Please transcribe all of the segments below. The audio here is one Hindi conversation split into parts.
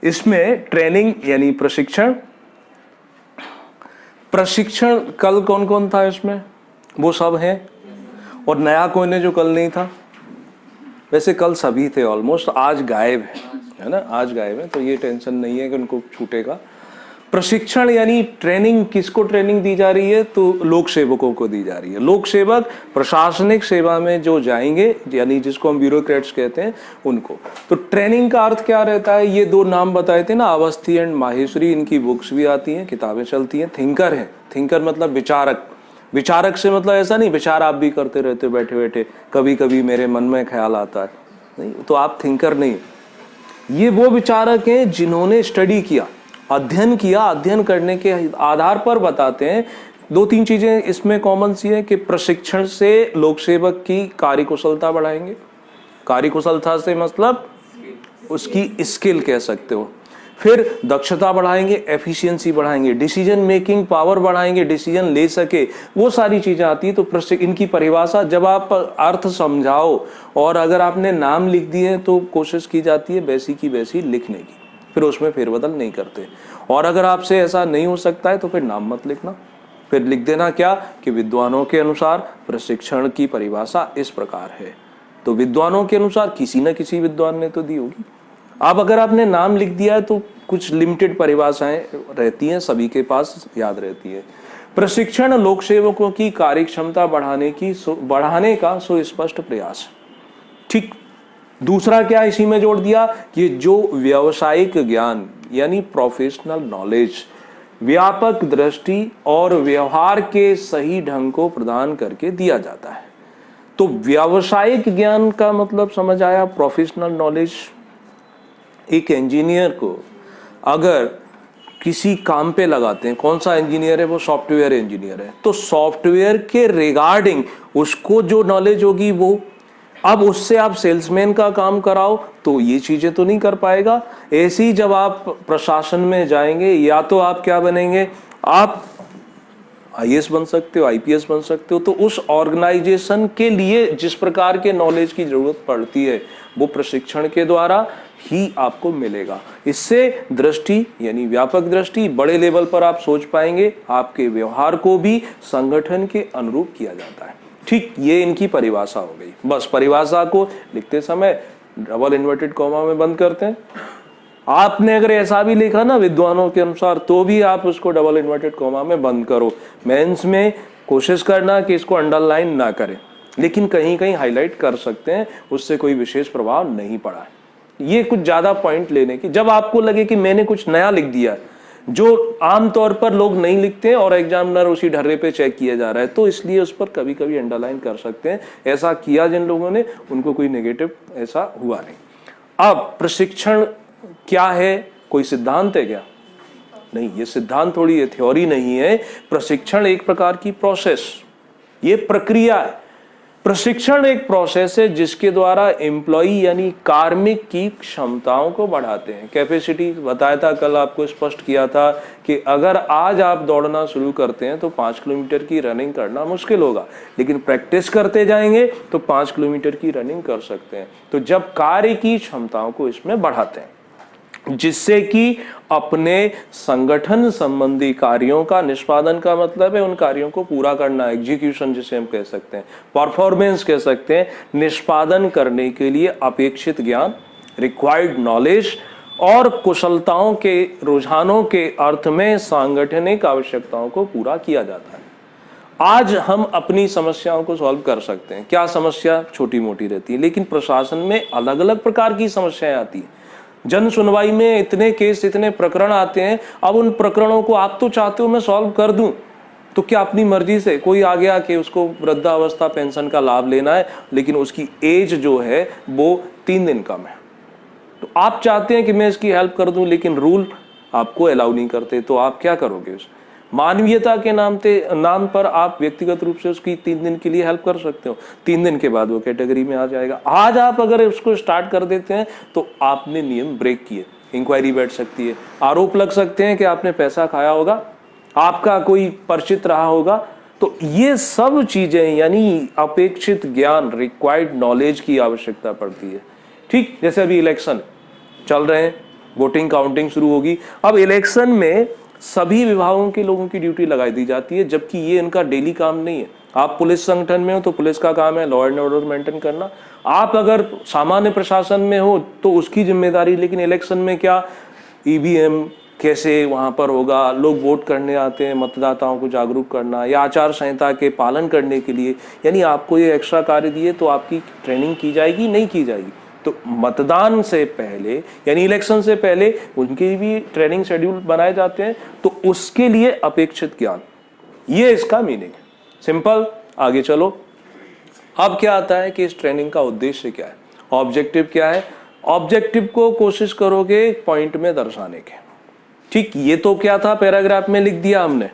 इसमें ट्रेनिंग यानी प्रशिक्षण, प्रशिक्षण कल कौन कौन था इसमें, वो सब हैं, और नया कोई ने जो कल नहीं था। वैसे कल सभी थे ऑलमोस्ट, आज गायब है ना, आज गायब है, तो ये टेंशन नहीं है कि उनको छूटेगा। प्रशिक्षण यानी ट्रेनिंग, किसको ट्रेनिंग दी जा रही है, तो लोक सेवकों को दी जा रही है। लोक सेवक प्रशासनिक सेवा में जो जाएंगे, यानी जिसको हम ब्यूरोक्रेट्स कहते हैं, उनको। तो ट्रेनिंग का अर्थ क्या रहता है, ये दो नाम बताए थे ना, अवस्थी एंड माहेश्वरी, इनकी बुक्स भी आती हैं, किताबें चलती हैं। थिंकर है, थिंकर मतलब विचारक। विचारक से मतलब ऐसा नहीं विचार आप भी करते रहते बैठे बैठे, कभी कभी मेरे मन में ख्याल आता है, नहीं, तो आप थिंकर नहीं। ये वो विचारक हैं जिन्होंने स्टडी किया, अध्ययन किया, अध्ययन करने के आधार पर बताते हैं। दो तीन चीजें इसमें कॉमन सी है कि प्रशिक्षण से लोक सेवक की कार्यकुशलता बढ़ाएंगे। कार्यकुशलता से मतलब उसकी स्किल कह सकते हो। फिर दक्षता बढ़ाएंगे, एफिशिएंसी बढ़ाएंगे, डिसीजन मेकिंग पावर बढ़ाएंगे, डिसीजन ले सके, वो सारी चीजें आती है। तो इनकी परिभाषा जब आप अर्थ समझाओ, और अगर आपने नाम लिख दिए तो कोशिश की जाती है वैसी की वैसी लिखने की, फिर उसमें फेरबदल नहीं करते। और अगर आपसे ऐसा नहीं हो सकता है तो फिर नाम मत लिखना, फिर लिख देना क्या कि विद्वानों के अनुसार प्रशिक्षण की परिभाषा इस प्रकार है। तो विद्वानों के अनुसार किसी न किसी विद्वान ने तो दी होगी। अब अगर आपने नाम लिख दिया है तो कुछ लिमिटेड परिभाषाएं रहती हैं, सभी के पास याद रहती है। प्रशिक्षण लोक सेवकों की कार्यक्षमता बढ़ाने का सुस्पष्ट प्रयास। ठीक। दूसरा क्या इसी में जोड़ दिया कि जो व्यावसायिक ज्ञान यानी प्रोफेशनल नॉलेज, व्यापक दृष्टि और व्यवहार के सही ढंग को प्रदान करके दिया जाता है। तो व्यावसायिक ज्ञान का मतलब समझ आया, प्रोफेशनल नॉलेज। एक इंजीनियर को अगर किसी काम पे लगाते हैं, कौन सा इंजीनियर है वो, सॉफ्टवेयर इंजीनियर है, तो सॉफ्टवेयर के रिगार्डिंग उसको जो नॉलेज होगी वो, अब उससे आप सेल्समैन का काम कराओ तो ये चीजें तो नहीं कर पाएगा। ऐसे ही जब आप प्रशासन में जाएंगे, या तो आप क्या बनेंगे, आप आईएएस बन सकते हो, आईपीएस बन सकते हो। तो उस ऑर्गेनाइजेशन के लिए जिस प्रकार के नॉलेज की जरूरत पड़ती है वो प्रशिक्षण के द्वारा ही आपको मिलेगा। इससे दृष्टि यानी व्यापक दृष्टि, बड़े लेवल पर आप सोच पाएंगे, आपके व्यवहार को भी संगठन के अनुरूप किया जाता है। ठीक, ये इनकी परिभाषा हो गई। बस परिभाषा को लिखते समय डबल इन्वर्टेड कॉमा में बंद करते हैं। आपने अगर ऐसा भी लिखा ना विद्वानों के अनुसार, तो भी आप उसको डबल इन्वर्टेड कॉमा में बंद करो। मेंस में कोशिश करना कि इसको अंडरलाइन ना करें, लेकिन कहीं कहीं हाईलाइट कर सकते हैं, उससे कोई विशेष प्रभाव नहीं पड़ा है। ये कुछ ज्यादा पॉइंट लेने की, जब आपको लगे कि मैंने कुछ नया लिख दिया जो आमतौर पर लोग नहीं लिखते हैं और एग्जामिनर उसी ढर्रे पे चेक किया जा रहा है, तो इसलिए उस पर कभी कभी अंडरलाइन कर सकते हैं। ऐसा किया जिन लोगों ने, उनको कोई नेगेटिव ऐसा हुआ नहीं। अब प्रशिक्षण क्या है, कोई सिद्धांत है क्या? नहीं, ये सिद्धांत थोड़ी है, थ्योरी नहीं है। प्रशिक्षण एक प्रकार की प्रोसेस, ये प्रक्रिया है। प्रशिक्षण एक प्रोसेस है जिसके द्वारा एम्प्लॉई यानी कार्मिक की क्षमताओं को बढ़ाते हैं। कैपेसिटी बताया था कल, आपको स्पष्ट किया था कि अगर आज आप दौड़ना शुरू करते हैं तो 5 किलोमीटर की रनिंग करना मुश्किल होगा, लेकिन प्रैक्टिस करते जाएंगे तो 5 किलोमीटर की रनिंग कर सकते हैं। तो जब कार्य की क्षमताओं को इसमें बढ़ाते हैं, जिससे कि अपने संगठन संबंधी कार्यों का निष्पादन का मतलब है उन कार्यों को पूरा करना, एग्जीक्यूशन जिसे हम कह सकते हैं, परफॉर्मेंस कह सकते हैं। निष्पादन करने के लिए अपेक्षित ज्ञान, रिक्वायर्ड नॉलेज और कुशलताओं के रुझानों के अर्थ में सांगठनिक आवश्यकताओं को पूरा किया जाता है। आज हम अपनी समस्याओं को सॉल्व कर सकते हैं। क्या समस्या छोटी मोटी रहती है, लेकिन प्रशासन में अलग अलग प्रकार की समस्याएं आती हैं। जन सुनवाई में इतने केस, इतने प्रकरण आते हैं। अब उन प्रकरणों को आप तो चाहते हो मैं सॉल्व कर दूं, तो क्या अपनी मर्जी से कोई आ गया कि उसको वृद्धावस्था पेंशन का लाभ लेना है, लेकिन उसकी एज जो है वो 3 दिन कम है, तो आप चाहते हैं कि मैं इसकी हेल्प कर दूं, लेकिन रूल आपको अलाउ नहीं करते, तो आप क्या करोगे? मानवीयता के नाम पर आप व्यक्तिगत रूप से उसकी 3 दिन के लिए हेल्प कर सकते हो, 3 दिन के बाद वो कैटेगरी में आ जाएगा। आज आप अगर उसको स्टार्ट कर देते हैं तो आपने नियम ब्रेक किए, इंक्वायरी बैठ सकती है, आरोप लग सकते हैं कि आपने पैसा खाया होगा, आपका कोई परिचित रहा होगा। तो ये सब चीजें यानी अपेक्षित ज्ञान, रिक्वायर्ड नॉलेज की आवश्यकता पड़ती है। ठीक, जैसे अभी इलेक्शन चल रहे हैं, वोटिंग काउंटिंग शुरू होगी। अब इलेक्शन में सभी विभागों के लोगों की ड्यूटी लगाई दी जाती है, जबकि ये इनका डेली काम नहीं है। आप पुलिस संगठन में हो तो पुलिस का काम है लॉ एंड ऑर्डर मेंटेन करना। आप अगर सामान्य प्रशासन में हो तो उसकी जिम्मेदारी। लेकिन इलेक्शन में क्या, ईवीएम कैसे वहां पर होगा, लोग वोट करने आते हैं, मतदाताओं को जागरूक करना या आचार संहिता के पालन करने के लिए, यानी आपको ये एक्स्ट्रा कार्य दिए तो आपकी ट्रेनिंग की जाएगी, नहीं की जाएगी। तो मतदान से पहले यानी इलेक्शन से पहले उनके भी ट्रेनिंग शेड्यूल बनाए जाते हैं, तो उसके लिए अपेक्षित ज्ञान, ये इसका मीनिंग है। सिंपल, आगे चलो। अब क्या आता है कि इस ट्रेनिंग का उद्देश्य क्या है, ऑब्जेक्टिव क्या है। ऑब्जेक्टिव को कोशिश करोगे पॉइंट में दर्शाने के, ठीक। ये तो क्या था, पैराग्राफ में लिख दिया हमने,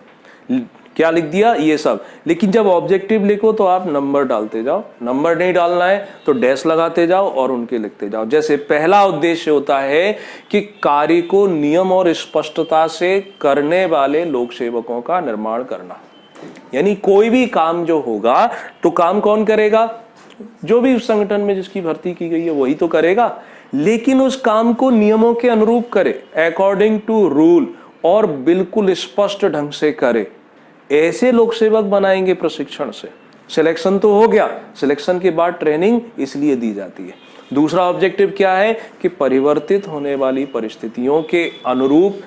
क्या लिख दिया ये सब। लेकिन जब ऑब्जेक्टिव लिखो तो आप नंबर डालते जाओ, नंबर नहीं डालना है तो डैश लगाते जाओ और उनके लिखते जाओ। जैसे पहला उद्देश्य होता है कि कार्य को नियम और स्पष्टता से करने वाले लोक सेवकों का निर्माण करना। यानी कोई भी काम जो होगा तो काम कौन करेगा, जो भी उस संगठन में जिसकी भर्ती की गई है वही तो करेगा, लेकिन उस काम को नियमों के अनुरूप करे, अकॉर्डिंग टू रूल, और बिल्कुल स्पष्ट ढंग से करे। ऐसे लोक सेवक बनाएंगे प्रशिक्षण से। सिलेक्शन तो हो गया, सिलेक्शन के बाद ट्रेनिंग इसलिए दी जाती है। दूसरा ऑब्जेक्टिव क्या है कि परिवर्तित होने वाली परिस्थितियों के अनुरूप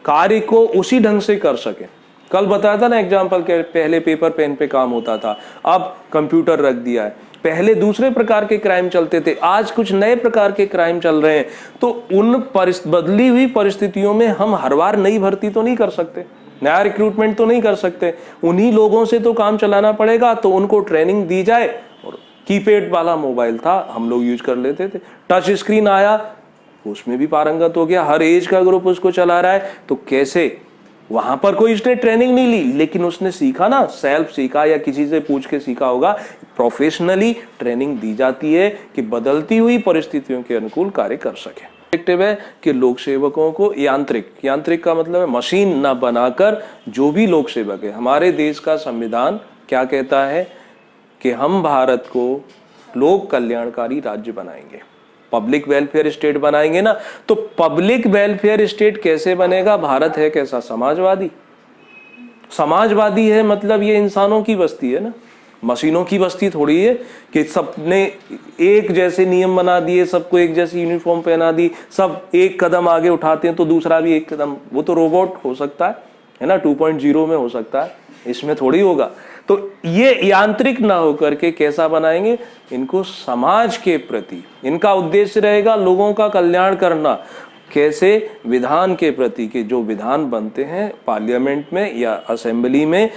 कार्य को उसी ढंग से कर सके। कल बताया था ना एग्जाम्पल के, पहले पेपर पेन पे काम होता था, अब कंप्यूटर रख दिया है। पहले दूसरे प्रकार के क्राइम चलते थे, आज कुछ नए प्रकार के क्राइम चल रहे हैं। तो उन बदली हुई परिस्थितियों में हम हर बार नई भर्ती तो नहीं कर सकते, नया रिक्रूटमेंट तो नहीं कर सकते, उन्हीं लोगों से तो काम चलाना पड़ेगा। तो उनको ट्रेनिंग दी जाए। और कीपैड वाला मोबाइल था, हम लोग यूज कर लेते थे, टच स्क्रीन आया, उसमें भी पारंगत हो गया, हर एज का ग्रुप उसको चला रहा है। तो कैसे, वहां पर कोई उसने ट्रेनिंग नहीं ली, लेकिन उसने सीखा ना, सेल्फ सीखा या किसी से पूछ के सीखा होगा। प्रोफेशनली ट्रेनिंग दी जाती है कि बदलती हुई परिस्थितियों के अनुकूल कार्य कर सके। ऑब्जेक्टिव है कि लोक सेवकों को यांत्रिक का मतलब है मशीन ना बनाकर, जो भी लोक सेवक है, हमारे देश का संविधान क्या कहता है कि हम भारत को लोक कल्याणकारी राज्य बनाएंगे, पब्लिक वेलफेयर स्टेट बनाएंगे ना। तो पब्लिक वेलफेयर स्टेट कैसे बनेगा, भारत है कैसा, समाजवादी है, मतलब ये इंसानों की बस्ती है ना, मशीनों की बस्ती थोड़ी है कि सबने एक जैसे नियम बना दिए, सबको एक जैसी यूनिफॉर्म पहना दी, सब एक कदम आगे उठाते हैं तो दूसरा भी एक कदम, वो तो रोबोट हो सकता है ना, 2.0 में हो सकता है, इसमें थोड़ी होगा। तो ये यांत्रिक ना होकर के कैसा बनाएंगे, इनको समाज के प्रति, इनका उद्देश्य रहेगा लोगों का कल्याण करना। कैसे, विधान के प्रति, के जो विधान बनते हैं पार्लियामेंट में या असेंबली में,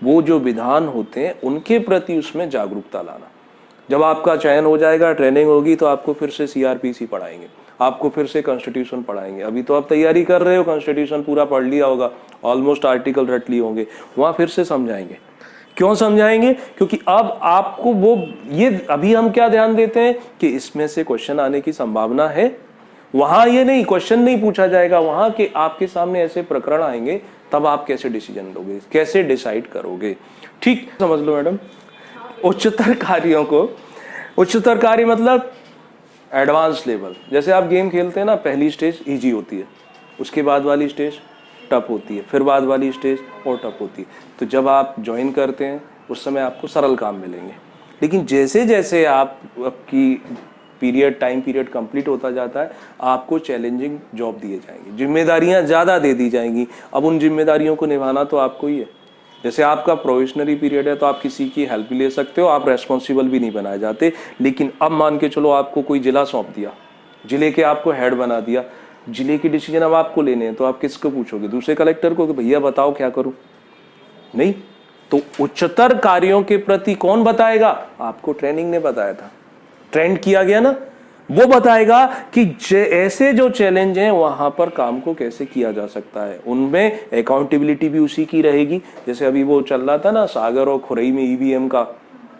वो जो विधान होते हैं उनके प्रति उसमें जागरूकता लाना। जब आपका चयन हो जाएगा, ट्रेनिंग होगी, तो आपको फिर से सीआरपीसी पढ़ाएंगे, आपको फिर से कॉन्स्टिट्यूशन पढ़ाएंगे। अभी तो आप तैयारी कर रहे हो, कॉन्स्टिट्यूशन पूरा पढ़ लिया होगा, ऑलमोस्ट आर्टिकल रट लिए होंगे, वहां फिर से समझाएंगे। क्यों समझाएंगे, क्योंकि अब आपको वो, ये अभी हम क्या ध्यान देते हैं कि इसमें से क्वेश्चन आने की संभावना है, वहां ये नहीं, क्वेश्चन नहीं पूछा जाएगा वहां कि आपके सामने ऐसे प्रकरण आएंगे, तब आप कैसे डिसीजन लोगे, कैसे डिसाइड करोगे। ठीक समझ लो मैडम। उच्चतर कार्यों को, उच्चतर कार्य मतलब एडवांस लेवल। जैसे आप गेम खेलते हैं ना, पहली स्टेज इजी होती है, उसके बाद वाली स्टेज टफ होती है, फिर बाद वाली स्टेज और टफ होती है। तो जब आप ज्वाइन करते हैं उस समय आपको सरल काम मिलेंगे, लेकिन जैसे जैसे आपकी टाइम पीरियड कंप्लीट होता जाता है, आपको चैलेंजिंग जॉब दिए जाएंगे, जिम्मेदारियां ज़्यादा दे दी जाएंगी। अब उन जिम्मेदारियों को निभाना तो आपको ही है। जैसे आपका प्रोविशनरी पीरियड है तो आप किसी की हेल्प भी ले सकते हो, आप रेस्पॉन्सिबल भी नहीं बनाए जाते। लेकिन अब मान के चलो आपको कोई जिला सौंप दिया, जिले के आपको हेड बना दिया, जिले की डिसीजन अब आपको लेने हैं, तो आप किसको पूछोगे, दूसरे कलेक्टर को कि भैया बताओ क्या करूं? नहीं। तो उच्चतर कार्यों के प्रति कौन बताएगा, आपको ट्रेनिंग ने बताया था, ट्रेंड किया गया ना, वो बताएगा कि ऐसे जो चैलेंज हैं वहां पर काम को कैसे किया जा सकता है। उनमें अकाउंटेबिलिटी भी उसी की रहेगी। जैसे अभी वो चल रहा था ना सागर और खुरई में ईवीएम का,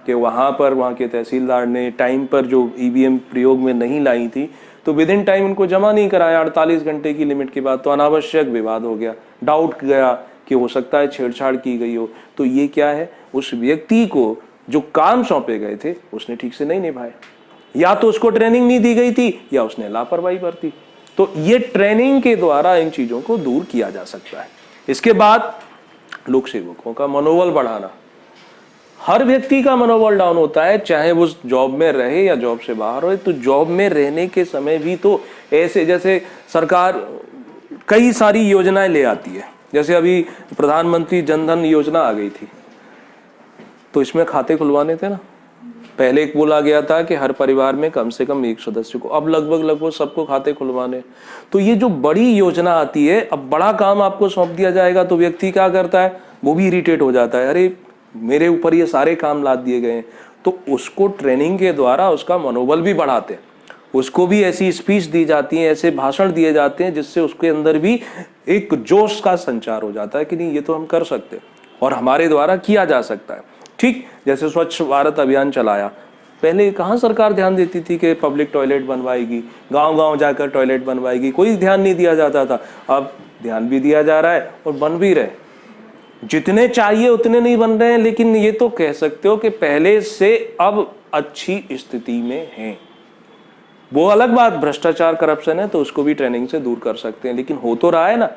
कि वहां के तहसीलदार ने टाइम पर जो ईवीएम प्रयोग में नहीं लाई थी, तो विद इन टाइम उनको जमा नहीं कराया, 48 घंटे की लिमिट के बाद, तो अनावश्यक विवाद हो गया, डाउट गया कि हो सकता है छेड़छाड़ की गई हो। तो ये क्या है, उस व्यक्ति को जो काम सौंपे गए थे उसने ठीक से नहीं निभाए, या तो उसको ट्रेनिंग नहीं दी गई थी या उसने लापरवाही बरती। तो ये ट्रेनिंग के द्वारा इन चीजों को दूर किया जा सकता है। इसके बाद लोक सेवकों का मनोबल बढ़ाना। हर व्यक्ति का मनोबल डाउन होता है, चाहे वो जॉब में रहे या जॉब से बाहर हो। तो जॉब में रहने के समय भी तो ऐसे, जैसे सरकार कई सारी योजनाएं ले आती है, जैसे अभी प्रधानमंत्री जनधन योजना आ गई थी, तो इसमें खाते खुलवाने थे ना। पहले एक बोला गया था कि हर परिवार में कम से कम एक सदस्य को, अब लगभग सबको खाते खुलवाने। तो ये जो बड़ी योजना आती है, अब बड़ा काम आपको सौंप दिया जाएगा, तो व्यक्ति क्या करता है, वो भी इरिटेट हो जाता है, अरे मेरे ऊपर ये सारे काम लाद दिए गए हैं। तो उसको ट्रेनिंग के द्वारा उसका मनोबल भी बढ़ाते हैं, उसको भी ऐसी स्पीच दी जाती है, ऐसे भाषण दिए जाते हैं जिससे उसके अंदर भी एक जोश का संचार हो जाता है कि नहीं, ये तो हम कर सकते और हमारे द्वारा किया जा सकता है। ठीक जैसे स्वच्छ भारत अभियान चलाया, पहले कहाँ सरकार ध्यान देती थी कि पब्लिक टॉयलेट बनवाएगी, गांव-गांव जाकर टॉयलेट बनवाएगी, कोई ध्यान नहीं दिया जाता था। अब ध्यान भी दिया जा रहा है और बन भी रहे। जितने चाहिए उतने नहीं बन रहे हैं, लेकिन ये तो कह सकते हो कि पहले से अब अच्छी स्थिति में हैं। वो अलग बात, भ्रष्टाचार करप्शन है तो उसको भी ट्रेनिंग से दूर कर सकते हैं, लेकिन हो तो रहा है ना।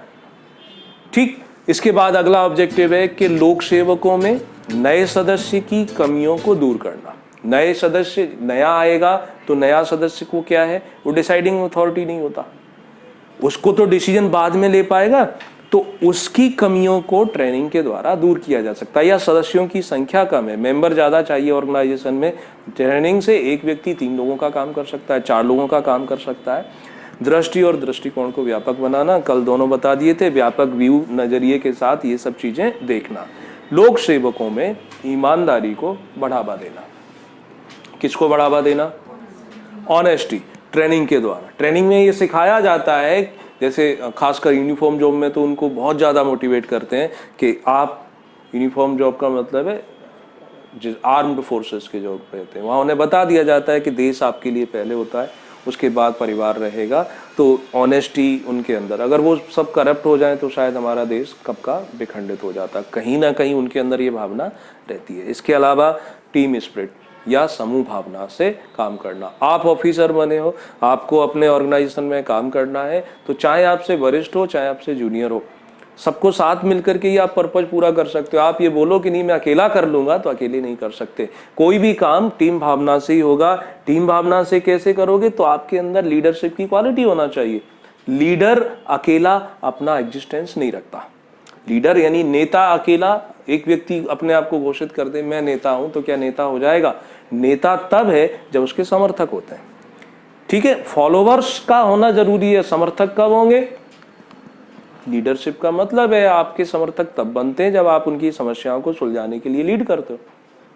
ठीक, इसके बाद अगला ऑब्जेक्टिव है कि लोक सेवकों में नए सदस्य की कमियों को दूर करना। नए सदस्य, नया आएगा तो नया सदस्य को क्या है, वो डिसाइडिंग अथॉरिटी नहीं होता, उसको तो डिसीजन बाद में ले पाएगा, तो उसकी कमियों को ट्रेनिंग के द्वारा दूर किया जा सकता है। या सदस्यों की संख्या कम है, मेंबर ज्यादा चाहिए ऑर्गेनाइजेशन में, ट्रेनिंग से एक व्यक्ति 3 लोगों का काम कर सकता है, 4 लोगों का काम कर सकता है। दृष्टि और दृष्टिकोण को व्यापक बनाना, कल दोनों बता दिए थे, व्यापक व्यू नजरिए के साथ ये सब चीजें देखना। लोक सेवकों में ईमानदारी को बढ़ावा देना। किसको बढ़ावा देना? ऑनेस्टी, ट्रेनिंग के द्वारा। ट्रेनिंग में ये सिखाया जाता है, जैसे खासकर यूनिफॉर्म जॉब में तो उनको बहुत ज़्यादा मोटिवेट करते हैं कि आप, यूनिफॉर्म जॉब का मतलब है जिस आर्म्ड फोर्सेस के जॉब पे रहते हैं, वहाँ उन्हें बता दिया जाता है कि देश आपके लिए पहले होता है, उसके बाद परिवार रहेगा। तो ऑनेस्टी उनके अंदर, अगर वो सब करप्ट हो जाए तो शायद हमारा देश कब का विखंडित हो जाता। कहीं ना कहीं उनके अंदर ये भावना रहती है। इसके अलावा टीम स्पिरिट या समूह भावना से काम करना। आप ऑफिसर बने हो, आपको अपने ऑर्गेनाइजेशन में काम करना है, तो चाहे आपसे वरिष्ठ हो चाहे आपसे जूनियर हो, सबको साथ मिलकर के ही आप पर्पज पूरा कर सकते हो। आप ये बोलो कि नहीं मैं अकेला कर लूंगा, तो अकेले नहीं कर सकते। कोई भी काम टीम भावना से ही होगा। टीम भावना से कैसे करोगे? तो आपके अंदर लीडरशिप की क्वालिटी होना चाहिए। लीडर अकेला अपना एग्जिस्टेंस नहीं रखता। लीडर यानी नेता अकेला, एक व्यक्ति अपने आप को घोषित कर दे मैं नेता हूं, तो क्या नेता हो जाएगा? नेता तब है जब उसके समर्थक होते हैं। ठीक है, फॉलोवर्स का होना जरूरी है, समर्थक कब होंगे? लीडरशिप का मतलब है आपके समर्थक तब बनते हैं जब आप उनकी समस्याओं को सुलझाने के लिए लीड करते हो,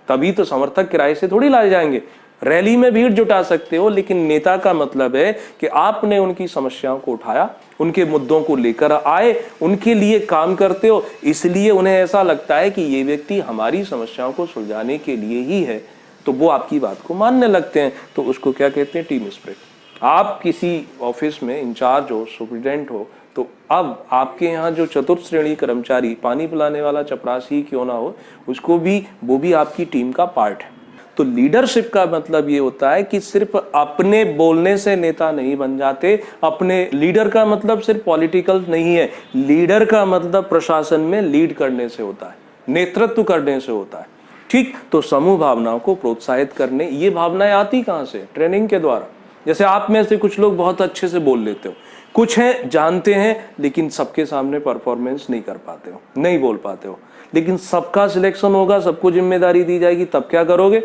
तभी तो समर्थक किराए से थोड़ी लाए जाएंगे। रैली में भीड़ जुटा सकते हो, लेकिन नेता का मतलब है कि आपने उनकी समस्याओं को उठाया, उनके मुद्दों को लेकर आए, उनके लिए काम करते हो, इसलिए उन्हें ऐसा लगता है कि ये व्यक्ति हमारी समस्याओं को सुलझाने के लिए ही है, तो वो आपकी बात को मानने लगते हैं। तो उसको क्या कहते हैं? Team spirit. आप किसी ऑफिस में इंचार्ज हो, सुप्रिटेंडेंट हो, तो अब आपके यहाँ जो चतुर्थ श्रेणी कर्मचारी, पानी पिलाने वाला चपरासी क्यों ना हो, उसको भी, वो भी आपकी टीम का पार्ट है। तो लीडरशिप का मतलब ये होता है कि सिर्फ अपने बोलने से नेता नहीं बन जाते। अपने लीडर का मतलब सिर्फ पॉलिटिकल नहीं है, लीडर का मतलब प्रशासन में लीड करने से होता है, नेतृत्व करने से होता है। ठीक, तो समूह भावनाओं को प्रोत्साहित करने, ये भावनाएं आती कहाँ से? ट्रेनिंग के द्वारा। जैसे आप में से कुछ लोग बहुत अच्छे से बोल लेते हो, कुछ हैं जानते हैं लेकिन सबके सामने परफॉर्मेंस नहीं कर पाते हो, नहीं बोल पाते हो, लेकिन सबका सिलेक्शन होगा, सबको जिम्मेदारी दी जाएगी, तब क्या करोगे?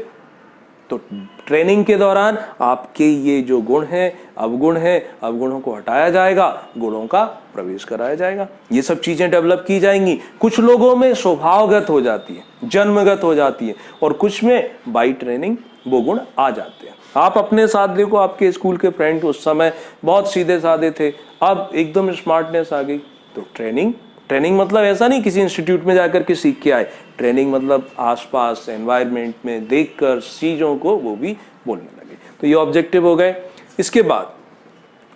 तो ट्रेनिंग के दौरान आपके ये जो गुण हैं, अवगुण हैं, अवगुणों को हटाया जाएगा, गुणों का प्रवेश कराया जाएगा। ये सब चीजें डेवलप की जाएंगी। कुछ लोगों में स्वभावगत हो जाती है, जन्मगत हो जाती है, और कुछ में बाई ट्रेनिंग वो गुण आ जाते हैं। आप अपने साथ देखो, आपके स्कूल के फ्रेंड उस समय बहुत सीधे साधे थे, अब एकदम स्मार्टनेस आ गई। तो ट्रेनिंग मतलब ऐसा नहीं किसी इंस्टीट्यूट में जाकर के सीख के आए। ट्रेनिंग मतलब आसपास एनवायरनमेंट में देखकर चीजों को वो भी बोलने लगे। तो ये ऑब्जेक्टिव हो गए। इसके बाद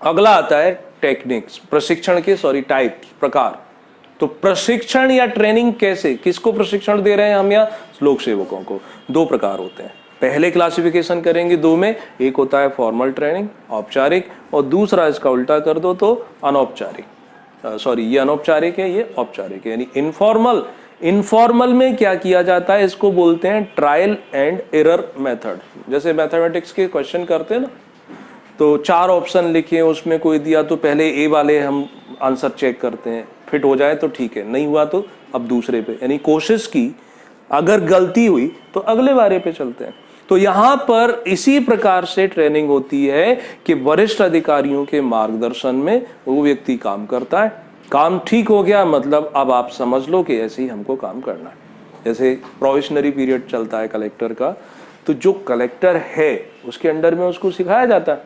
अगला आता है टेक्निक्स, प्रशिक्षण के टाइप्स, प्रकार। तो प्रशिक्षण या ट्रेनिंग कैसे, किसको प्रशिक्षण दे रहे हैं हम? या लोक सेवकों को। 2 प्रकार होते हैं, पहले क्लासिफिकेशन करेंगे दो में, एक होता है फॉर्मल ट्रेनिंग औपचारिक, और दूसरा इसका उल्टा कर दो तो अनौपचारिक। सॉरी, ये अनौपचारिक है, ये औपचारिक है, यानी इनफॉर्मल। इनफॉर्मल में क्या किया जाता है, इसको बोलते हैं ट्रायल एंड एरर मेथड। जैसे मैथमेटिक्स के क्वेश्चन करते हैं ना, तो 4 ऑप्शन लिखे, उसमें कोई दिया तो पहले ए वाले हम आंसर चेक करते हैं, फिट हो जाए तो ठीक है, नहीं हुआ तो अब दूसरे पे, यानी कोशिश की, अगर गलती हुई तो अगले बारे पे चलते हैं। तो यहां पर इसी प्रकार से ट्रेनिंग होती है कि वरिष्ठ अधिकारियों के मार्गदर्शन में वो व्यक्ति काम करता है। काम ठीक हो गया मतलब अब आप समझ लो कि ऐसे ही हमको काम करना है। जैसे प्रोबेशनरी पीरियड चलता है कलेक्टर का, तो जो कलेक्टर है उसके अंडर में उसको सिखाया जाता है,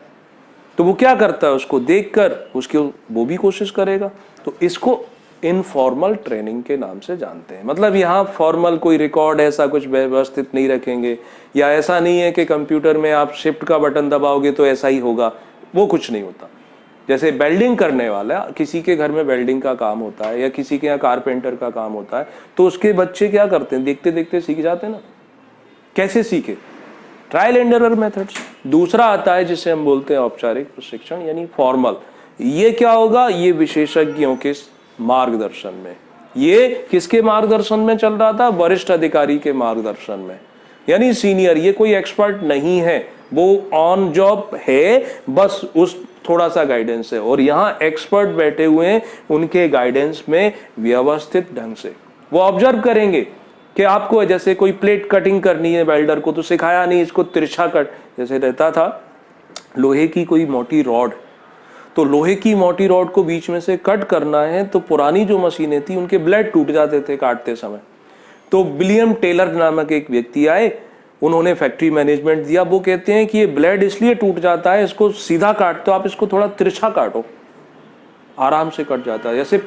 तो वो क्या करता है, उसको देखकर उसकी वो भी कोशिश करेगा। तो इसको इनफॉर्मल ट्रेनिंग के नाम से जानते हैं। मतलब यहाँ फॉर्मल कोई रिकॉर्ड ऐसा कुछ व्यवस्थित नहीं रखेंगे, या ऐसा नहीं है कि कंप्यूटर में आप शिफ्ट का बटन दबाओगे तो ऐसा ही होगा, वो कुछ नहीं होता। जैसे वेल्डिंग करने वाला, किसी के घर में वेल्डिंग का काम होता है या किसी के यहाँ कारपेंटर का काम होता है, तो उसके बच्चे क्या करते हैं, देखते देखते सीख जाते हैं ना। कैसे सीखे, ट्रायल एंड एरर मेथड्स। दूसरा आता है जिसे हम बोलते हैं औपचारिक प्रशिक्षण यानी फॉर्मल। ये क्या होगा, ये विशेषज्ञों के मार्गदर्शन में। ये किसके मार्गदर्शन में चल रहा था, वरिष्ठ अधिकारी के मार्गदर्शन में, यानी सीनियर। ये कोई एक्सपर्ट नहीं है, वो ऑन जॉब है, बस उस थोड़ा सा गाइडेंस है। और यहाँ एक्सपर्ट बैठे हुए हैं, उनके गाइडेंस में व्यवस्थित ढंग से वो ऑब्जर्व करेंगे कि आपको जैसे कोई प्लेट कटिंग करनी है वेल्डर को, तो सिखाया नहीं इसको तिरछा कट, जैसे रहता था लोहे की कोई मोटी रॉड, तो लोहे की मोटी रॉड को बीच में से कट करना है, तो पुरानी जो मशीनें थी उनके ब्लेड टूट जाते थे काटते समय। तो विलियम टेलर नामक एक व्यक्ति आए, उन्होंने फैक्ट्री मैनेजमेंट दिया। वो कहते हैं कि ये ब्लेड इसलिए टूट जाता है, इसको सीधा काटते हो आप, इसको थोड़ा तिरछा काटो, आराम से कट जाता है। जैसे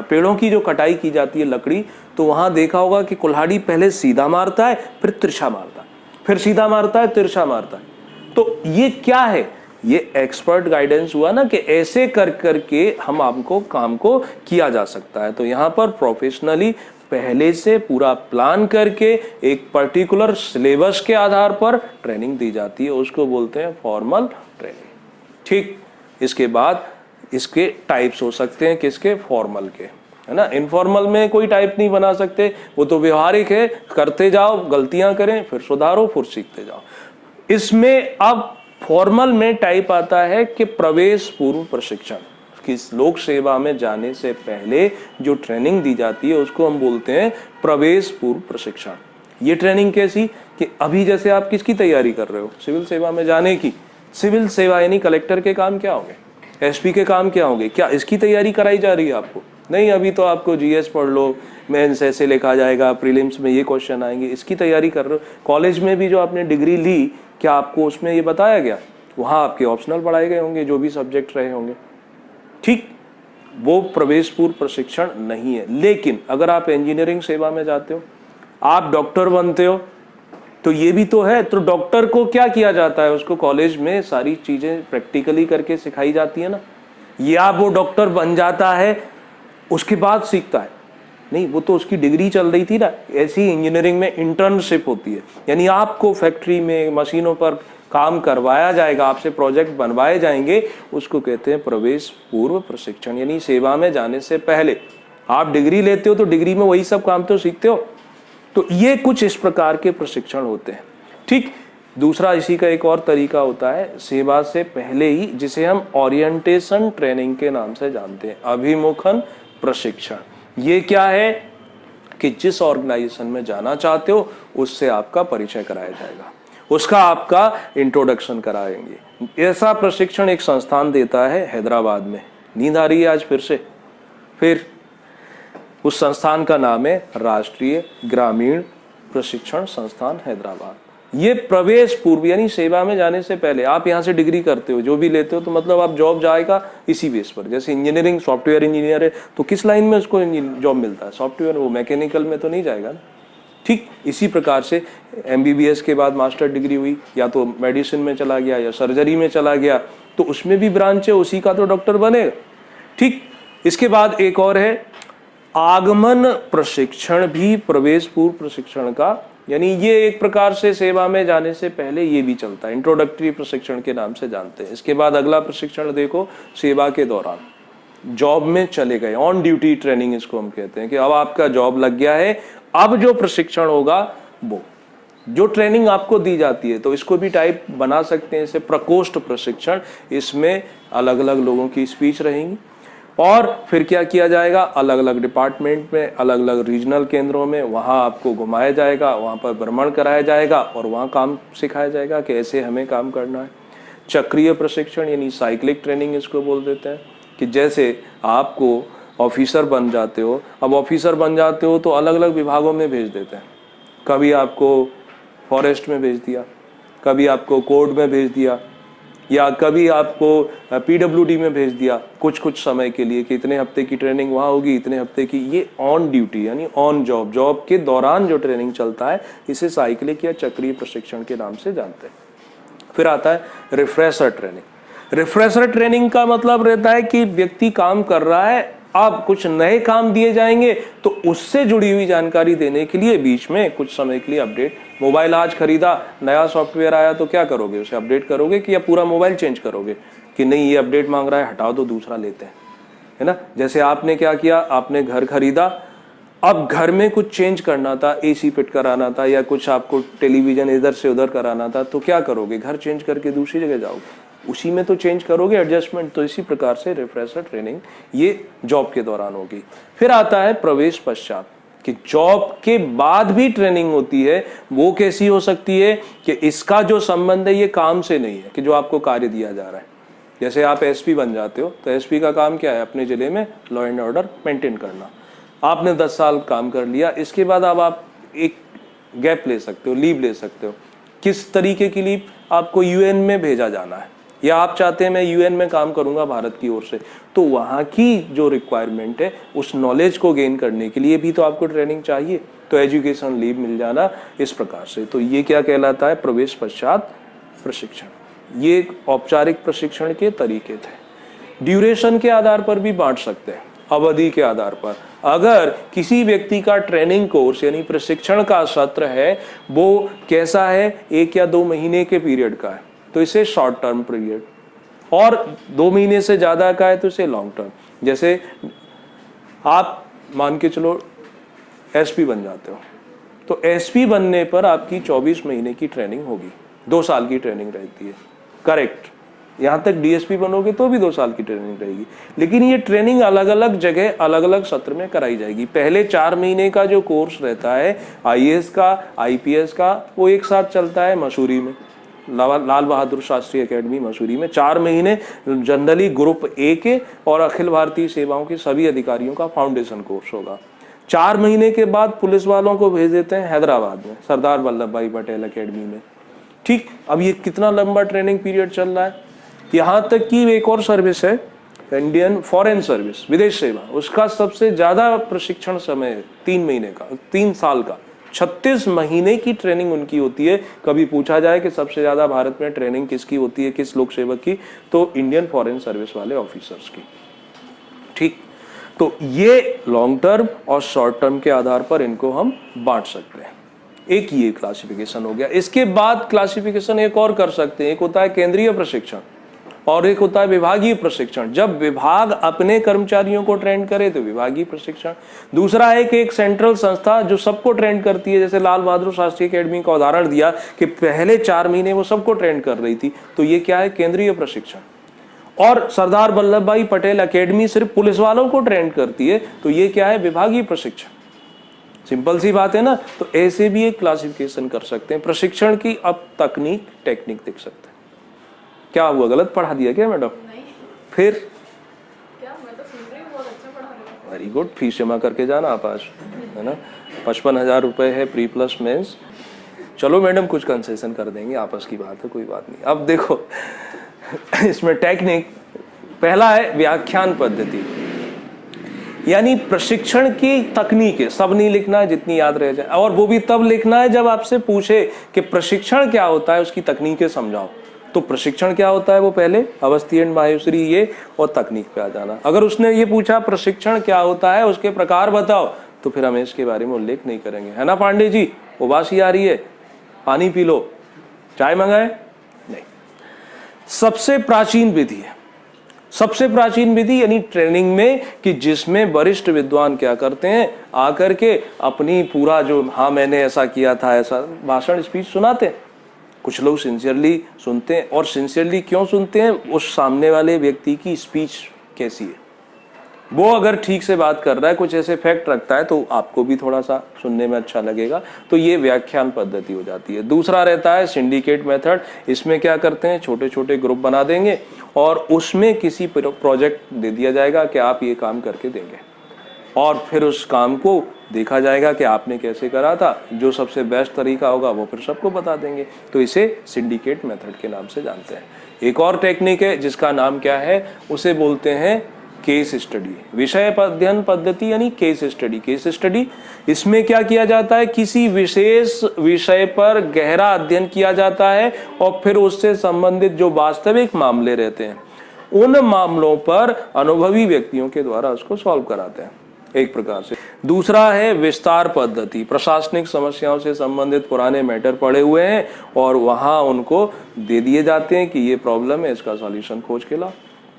पेड़ों की जो कटाई की जाती है लकड़ी, तो वहां देखा होगा कि कुल्हाड़ी पहले सीधा मारता है, फिर तिरछा मारता है, फिर सीधा मारता है, तिरछा मारता है। तो ये क्या है, ये एक्सपर्ट गाइडेंस हुआ ना कि ऐसे कर करके हम आपको काम को किया जा सकता है। तो यहाँ पर प्रोफेशनली पहले से पूरा प्लान करके एक पर्टिकुलर सिलेबस के आधार पर ट्रेनिंग दी जाती है, उसको बोलते हैं फॉर्मल ट्रेनिंग। ठीक, इसके बाद इसके टाइप्स हो सकते हैं, किसके, फॉर्मल के, है ना। इनफॉर्मल में कोई टाइप नहीं बना सकते, वो तो व्यवहारिक है, करते जाओ, गलतियां करें, फिर सुधारो, फिर सीखते जाओ। इसमें अब फॉर्मल में टाइप आता है कि प्रवेश पूर्व प्रशिक्षण, कि लोक सेवा में जाने से पहले जो ट्रेनिंग दी जाती है उसको हम बोलते हैं प्रवेश पूर्व प्रशिक्षण। ये ट्रेनिंग कैसी, कि अभी जैसे आप किसकी तैयारी कर रहे हो, सिविल सेवा में जाने की। सिविल सेवा यानी कलेक्टर के काम क्या होंगे, एसपी के काम क्या होंगे, क्या इसकी तैयारी कराई जा रही है आपको? नहीं, अभी तो आपको जीएस पढ़ लो, मेंस ऐसे लिखा जाएगा, प्रीलिम्स में ये क्वेश्चन आएंगे, इसकी तैयारी कर रहे हो। कॉलेज में भी जो आपने डिग्री ली, क्या आपको उसमें ये बताया गया? वहां आपके ऑप्शनल पढ़ाए गए होंगे जो भी सब्जेक्ट रहे होंगे। ठीक, वो प्रवेश पूर्व प्रशिक्षण नहीं है। लेकिन अगर आप इंजीनियरिंग सेवा में जाते हो, आप डॉक्टर बनते हो, तो ये भी तो है। तो डॉक्टर को क्या किया जाता है, उसको कॉलेज में सारी चीजें प्रैक्टिकली करके सिखाई जाती है ना। या वो डॉक्टर बन जाता है उसके बाद सीखता है? नहीं, वो तो उसकी डिग्री चल रही थी ना। ऐसी इंजीनियरिंग में इंटर्नशिप होती है, यानी आपको फैक्ट्री में मशीनों पर काम करवाया जाएगा, आपसे प्रोजेक्ट बनवाए जाएंगे, उसको कहते हैं प्रवेश पूर्व प्रशिक्षण। यानी सेवा में जाने से पहले आप डिग्री लेते हो तो डिग्री में वही सब काम तो सीखते हो। तो ये कुछ इस प्रकार के प्रशिक्षण होते हैं। ठीक, दूसरा इसी का एक और तरीका होता है सेवा से पहले ही, जिसे हम ओरिएंटेशन ट्रेनिंग के नाम से जानते हैं, अभिमुखन प्रशिक्षण। ये क्या है कि जिस ऑर्गेनाइजेशन में जाना चाहते हो उससे आपका परिचय कराया जाएगा, उसका आपका इंट्रोडक्शन कराएंगे। ऐसा प्रशिक्षण एक संस्थान देता है हैदराबाद में। नींद आ रही है आज फिर से? फिर उस संस्थान का नाम है राष्ट्रीय ग्रामीण प्रशिक्षण संस्थान हैदराबाद। ये प्रवेश पूर्व यानी सेवा में जाने से पहले आप यहाँ से डिग्री करते हो, जो भी लेते हो, तो मतलब आप जॉब जाएगा इसी बेस पर। जैसे इंजीनियरिंग, सॉफ्टवेयर इंजीनियर है तो किस लाइन में उसको जॉब मिलता है? सॉफ्टवेयर, वो मैकेनिकल में तो नहीं जाएगा ना। ठीक, इसी प्रकार से एमबीबीएस के बाद मास्टर डिग्री हुई, या तो मेडिसिन में चला गया या सर्जरी में चला गया, तो उसमें भी ब्रांच है, उसी का तो डॉक्टर बनेगा। ठीक, इसके बाद एक और है आगमन प्रशिक्षण, भी प्रवेश पूर्व प्रशिक्षण का यानी ये एक प्रकार से सेवा में जाने से पहले ये भी चलता है, इंट्रोडक्टरी प्रशिक्षण के नाम से जानते हैं। इसके बाद अगला प्रशिक्षण देखो, सेवा के दौरान जॉब में चले गए, ऑन ड्यूटी ट्रेनिंग इसको हम कहते हैं कि अब आपका जॉब लग गया है, अब जो प्रशिक्षण होगा वो जो ट्रेनिंग आपको दी जाती है, तो इसको भी टाइप बना सकते हैं इसे प्रकोष्ठ प्रशिक्षण। इसमें अलग अलग लोगों की स्पीच रहेंगी और फिर क्या किया जाएगा, अलग अलग डिपार्टमेंट में, अलग अलग रीजनल केंद्रों में वहाँ आपको घुमाया जाएगा, वहाँ पर भ्रमण कराया जाएगा और वहाँ काम सिखाया जाएगा कि ऐसे हमें काम करना है। चक्रीय प्रशिक्षण यानी साइक्लिक ट्रेनिंग इसको बोल देते हैं कि जैसे आपको ऑफिसर बन जाते हो, अब ऑफिसर बन जाते हो तो अलग अलग विभागों में भेज देते हैं, कभी आपको फॉरेस्ट में भेज दिया, कभी आपको कोर्ट में भेज दिया, या कभी आपको पीडब्ल्यूडी में भेज दिया कुछ कुछ समय के लिए कि इतने हफ्ते की ट्रेनिंग वहाँ होगी, इतने हफ्ते की। ये ऑन ड्यूटी यानी ऑन जॉब, जॉब के दौरान जो ट्रेनिंग चलता है इसे साइक्लिक या चक्रीय प्रशिक्षण के नाम से जानते हैं। फिर आता है रिफ्रेशर ट्रेनिंग। रिफ्रेशर ट्रेनिंग का मतलब रहता है कि व्यक्ति काम कर रहा है, अब कुछ नए काम दिए जाएंगे तो उससे जुड़ी हुई जानकारी देने के लिए बीच में कुछ समय के लिए अपडेट। मोबाइल आज खरीदा, नया सॉफ्टवेयर आया तो क्या करोगे, उसे अपडेट करोगे कि या पूरा मोबाइल चेंज करोगे कि नहीं ये अपडेट मांग रहा है, हटाओ दो दूसरा लेते हैं, है ना। जैसे आपने क्या किया, आपने घर खरीदा, अब घर में कुछ चेंज करना था, एसी फिट कराना था या कुछ आपको टेलीविजन इधर से उधर कराना था, तो क्या करोगे, घर चेंज करके दूसरी जगह जाओगे, उसी में तो चेंज करोगे, एडजस्टमेंट। तो इसी प्रकार से रिफ्रेशर ट्रेनिंग ये जॉब के दौरान होगी। फिर आता है प्रवेश पश्चात कि जॉब के बाद भी ट्रेनिंग होती है, वो कैसी हो सकती है कि इसका जो संबंध है ये काम से नहीं है, कि जो आपको कार्य दिया जा रहा है। जैसे आप एसपी बन जाते हो तो एसपी का काम क्या है, अपने जिले में लॉ एंड ऑर्डर मेंटेन करना। आपने 10 साल काम कर लिया, इसके बाद अब आप एक गैप ले सकते हो, लीव ले सकते हो। किस तरीके की लीव, आपको यूएन में भेजा जाना है या आप चाहते हैं मैं यूएन में काम करूंगा भारत की ओर से, तो वहाँ की जो रिक्वायरमेंट है उस नॉलेज को गेन करने के लिए भी तो आपको ट्रेनिंग चाहिए, तो एजुकेशन लीव मिल जाना इस प्रकार से। तो ये क्या कहलाता है, प्रवेश पश्चात प्रशिक्षण। ये औपचारिक प्रशिक्षण के तरीके थे। ड्यूरेशन के आधार पर भी बांट सकते हैं, अवधि के आधार पर। अगर किसी व्यक्ति का ट्रेनिंग कोर्स यानी प्रशिक्षण का सत्र है वो कैसा है, 1 या 2 महीने के पीरियड का है तो इसे शॉर्ट टर्म पीरियड, और 2 महीने से ज्यादा का है तो इसे लॉन्ग टर्म। जैसे आप मान के चलो एसपी बन जाते हो, तो एसपी बनने पर आपकी 24 महीने की ट्रेनिंग होगी, 2 साल की ट्रेनिंग रहती है, करेक्ट। यहाँ तक डीएसपी बनोगे तो भी 2 साल की ट्रेनिंग रहेगी, लेकिन ये ट्रेनिंग अलग अलग जगह अलग अलग सत्र में कराई जाएगी। पहले 4 महीने का जो कोर्स रहता है आईएएस का, आईपीएस का, वो एक साथ चलता है मसूरी में, लाल बहादुर शास्त्री एकेडमी मसूरी में। 4 महीने जनरली ग्रुप ए के और अखिल भारतीय सेवाओं के सभी अधिकारियों का फाउंडेशन कोर्स होगा। 4 महीने के बाद पुलिस वालों को भेज देते हैं हैदराबाद में, सरदार वल्लभ भाई पटेल एकेडमी में। ठीक, अब ये कितना लंबा ट्रेनिंग पीरियड चल रहा है। यहाँ तक कि एक और सर्विस है, इंडियन फॉरेन सर्विस, विदेश सेवा, उसका सबसे ज्यादा प्रशिक्षण समय है 3 महीने का, 3 साल का, 36 महीने की ट्रेनिंग उनकी होती है। कभी पूछा जाए कि सबसे ज्यादा भारत में ट्रेनिंग किसकी होती है, किस लोक सेवक की, तो इंडियन फॉरेन सर्विस वाले ऑफिसर्स की। ठीक, तो ये लॉन्ग टर्म और शॉर्ट टर्म के आधार पर इनको हम बांट सकते हैं। एक ये क्लासिफिकेशन हो गया। इसके बाद क्लासिफिकेशन एक और कर सकते हैं, एक होता है केंद्रीय प्रशिक्षण और एक होता है विभागीय प्रशिक्षण। जब विभाग अपने कर्मचारियों को ट्रेन करे तो विभागीय प्रशिक्षण। दूसरा है कि एक सेंट्रल संस्था जो सबको ट्रेन करती है, जैसे लाल बहादुर शास्त्री एकेडमी का उदाहरण दिया कि पहले 4 महीने वो सबको ट्रेन कर रही थी, तो ये क्या है, केंद्रीय प्रशिक्षण। और सरदार वल्लभ भाई पटेल एकेडमी सिर्फ पुलिस वालों को ट्रेन करती है, तो ये क्या है, विभागीय प्रशिक्षण। सिंपल सी बात है ना। तो ऐसे भी एक क्लासिफिकेशन कर सकते हैं प्रशिक्षण की। अब तकनीक, टेक्निक देख सकते हैं। क्या हुआ, गलत पढ़ा दिया क्या मैडम? फिर क्या, मैं तो सुन रही हूँ, बहुत अच्छा पढ़ा रहे हो। Very good. फीस जमा करके जाना आप आज, है ना। 55,000 रुपए है प्री प्लस मेंस। चलो मैडम कुछ कंसेशन कर देंगे, आपस की बात है, कोई बात नहीं। अब देखो इसमें टेक्निक, पहला है व्याख्यान पद्धति, यानी प्रशिक्षण की तकनीक है। सब नहीं लिखना है, जितनी याद रह जाए, और वो भी तब लिखना है जब आपसे पूछे कि प्रशिक्षण क्या होता है, उसकी तकनीकें समझाओ। तो प्रशिक्षण क्या होता है वो पहले अवस्थी एंड माहेश्वरी ये, और तकनीक पे आ जाना। अगर उसने ये पूछा प्रशिक्षण क्या होता है, उसके प्रकार बताओ, तो फिर हम इसके बारे में उल्लेख नहीं करेंगे, है ना पांडे जी? उबासी आ रही है, पानी पी लो, चाय मंगाए? नहीं। सबसे प्राचीन विधि है, सबसे प्राचीन विधि यानी ट्रेनिंग में, कि जिसमें वरिष्ठ विद्वान क्या करते हैं, आकर के अपनी पूरा जो हाँ मैंने ऐसा किया था ऐसा भाषण स्पीच सुनाते हैं। कुछ लोग सिंसियरली सुनते हैं, और सिंसियरली क्यों सुनते हैं? उस सामने वाले व्यक्ति की स्पीच कैसी है, वो अगर ठीक से बात कर रहा है, कुछ ऐसे फैक्ट रखता है, तो आपको भी थोड़ा सा सुनने में अच्छा लगेगा। तो ये व्याख्यान पद्धति हो जाती है। दूसरा रहता है सिंडिकेट मेथड। इसमें क्या करते हैं, छोटे छोटे ग्रुप बना देंगे और उसमें किसी प्रोजेक्ट दे दिया जाएगा कि आप ये काम करके देंगे, और फिर उस काम को देखा जाएगा कि आपने कैसे करा था। जो सबसे बेस्ट तरीका होगा वो फिर सबको बता देंगे। तो इसे सिंडिकेट मेथड के नाम से जानते हैं। एक और टेक्निक है जिसका नाम क्या है, उसे बोलते हैं केस स्टडी। विषय अध्ययन पद्धति यानी केस स्टडी। केस स्टडी, इसमें क्या किया जाता है, किसी विशेष विषय पर गहरा अध्ययन किया जाता है और फिर उससे संबंधित जो वास्तविक मामले रहते हैं, उन मामलों पर अनुभवी व्यक्तियों के द्वारा उसको सॉल्व कराते हैं, एक प्रकार से। दूसरा है विस्तार पद्धति। प्रशासनिक समस्याओं से संबंधित पुराने मैटर पड़े हुए हैं और वहां उनको दे दिए जाते हैं कि ये प्रॉब्लम है, इसका सॉल्यूशन खोज के लाओ।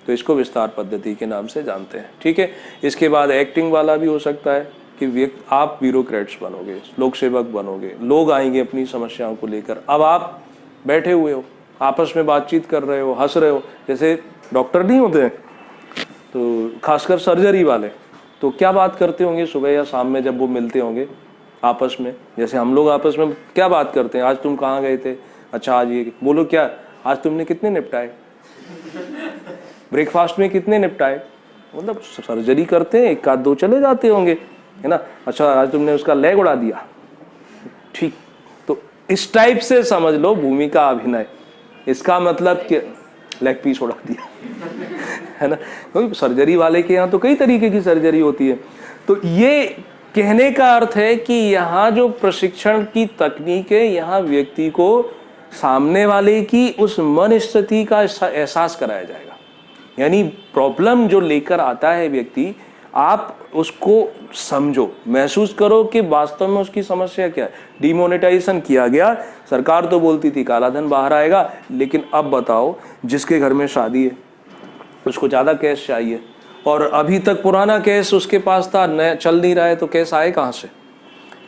तो इसको विस्तार पद्धति के नाम से जानते हैं, ठीक है। इसके बाद एक्टिंग वाला भी हो सकता है कि आप ब्यूरोक्रेट्स बनोगे, लोक सेवक बनोगे, लोग आएंगे अपनी समस्याओं को लेकर। अब आप बैठे हुए हो, आपस में बातचीत कर रहे हो, हंस रहे हो, जैसे डॉक्टर नहीं होते हैं तो खासकर सर्जरी वाले, तो क्या बात करते होंगे सुबह या शाम में जब वो मिलते होंगे आपस में? जैसे हम लोग आपस में क्या बात करते हैं, आज तुम कहाँ गए थे, अच्छा आज ये बोलो, क्या आज तुमने कितने निपटाए, ब्रेकफास्ट में कितने निपटाए। मतलब सर्जरी करते हैं, एक आध दो चले जाते होंगे, है ना। अच्छा आज तुमने उसका लेग उड़ा दिया, ठीक। तो इस टाइप से समझ लो भूमिका अभिनय। इसका मतलब कि लेग पीस उड़ा दिया है ना। क्योंकि सर्जरी वाले के यहाँ तो कई तरीके की सर्जरी होती है। तो ये कहने का अर्थ है कि यहाँ जो प्रशिक्षण की तकनीक है, यहाँ व्यक्ति को सामने वाले की उस मन स्थिति का एहसास कराया जाएगा। यानी प्रॉब्लम जो लेकर आता है व्यक्ति, आप उसको समझो, महसूस करो कि वास्तव में उसकी समस्या क्या है। डिमोनेटाइजेशन किया गया, सरकार तो बोलती थी काला धन बाहर आएगा, लेकिन अब बताओ जिसके घर में शादी है उसको ज़्यादा कैश चाहिए, और अभी तक पुराना कैश उसके पास था, नया चल नहीं रहा है, तो कैश आए कहाँ से?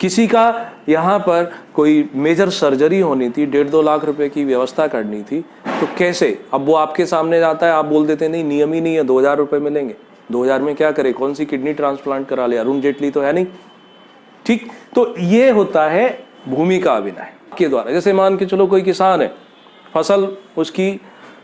किसी का यहाँ पर कोई मेजर सर्जरी होनी थी, 1.5-2 लाख रुपए की व्यवस्था करनी थी, तो कैसे? अब वो आपके सामने जाता है, आप बोल देते नहीं नियम ही नहीं है, 2000 रुपए मिलेंगे। 2000 में क्या करे, कौन सी किडनी ट्रांसप्लांट करा ले, अरुण जेटली तो है नहीं, ठीक। तो ये होता है भूमिका अभिनय के द्वारा। जैसे मान के चलो कोई किसान है, फसल उसकी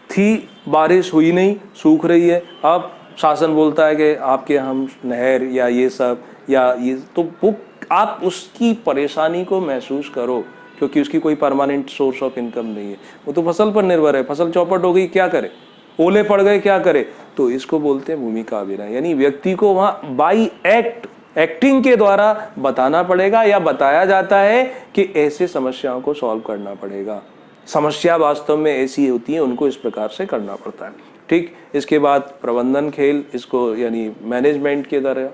थी, बारिश हुई नहीं, सूख रही है, अब शासन बोलता है कि आपके हम नहर या ये सब या ये, तो वो आप उसकी परेशानी को महसूस करो, क्योंकि उसकी कोई परमानेंट सोर्स ऑफ इनकम नहीं है, वो तो फसल पर निर्भर है। फसल चौपट हो गई, क्या करे, ओले पड़ गए, क्या करे? तो इसको बोलते हैं भूमिका अभिनय। यानी व्यक्ति को वहां बाई एक्टिंग के द्वारा बताना पड़ेगा, या बताया जाता है कि ऐसे समस्याओं को सॉल्व करना पड़ेगा। समस्या वास्तव में ऐसी होती है, उनको इस प्रकार से करना पड़ता है, ठीक। इसके बाद प्रबंधन खेल, इसको यानी मैनेजमेंट के तरह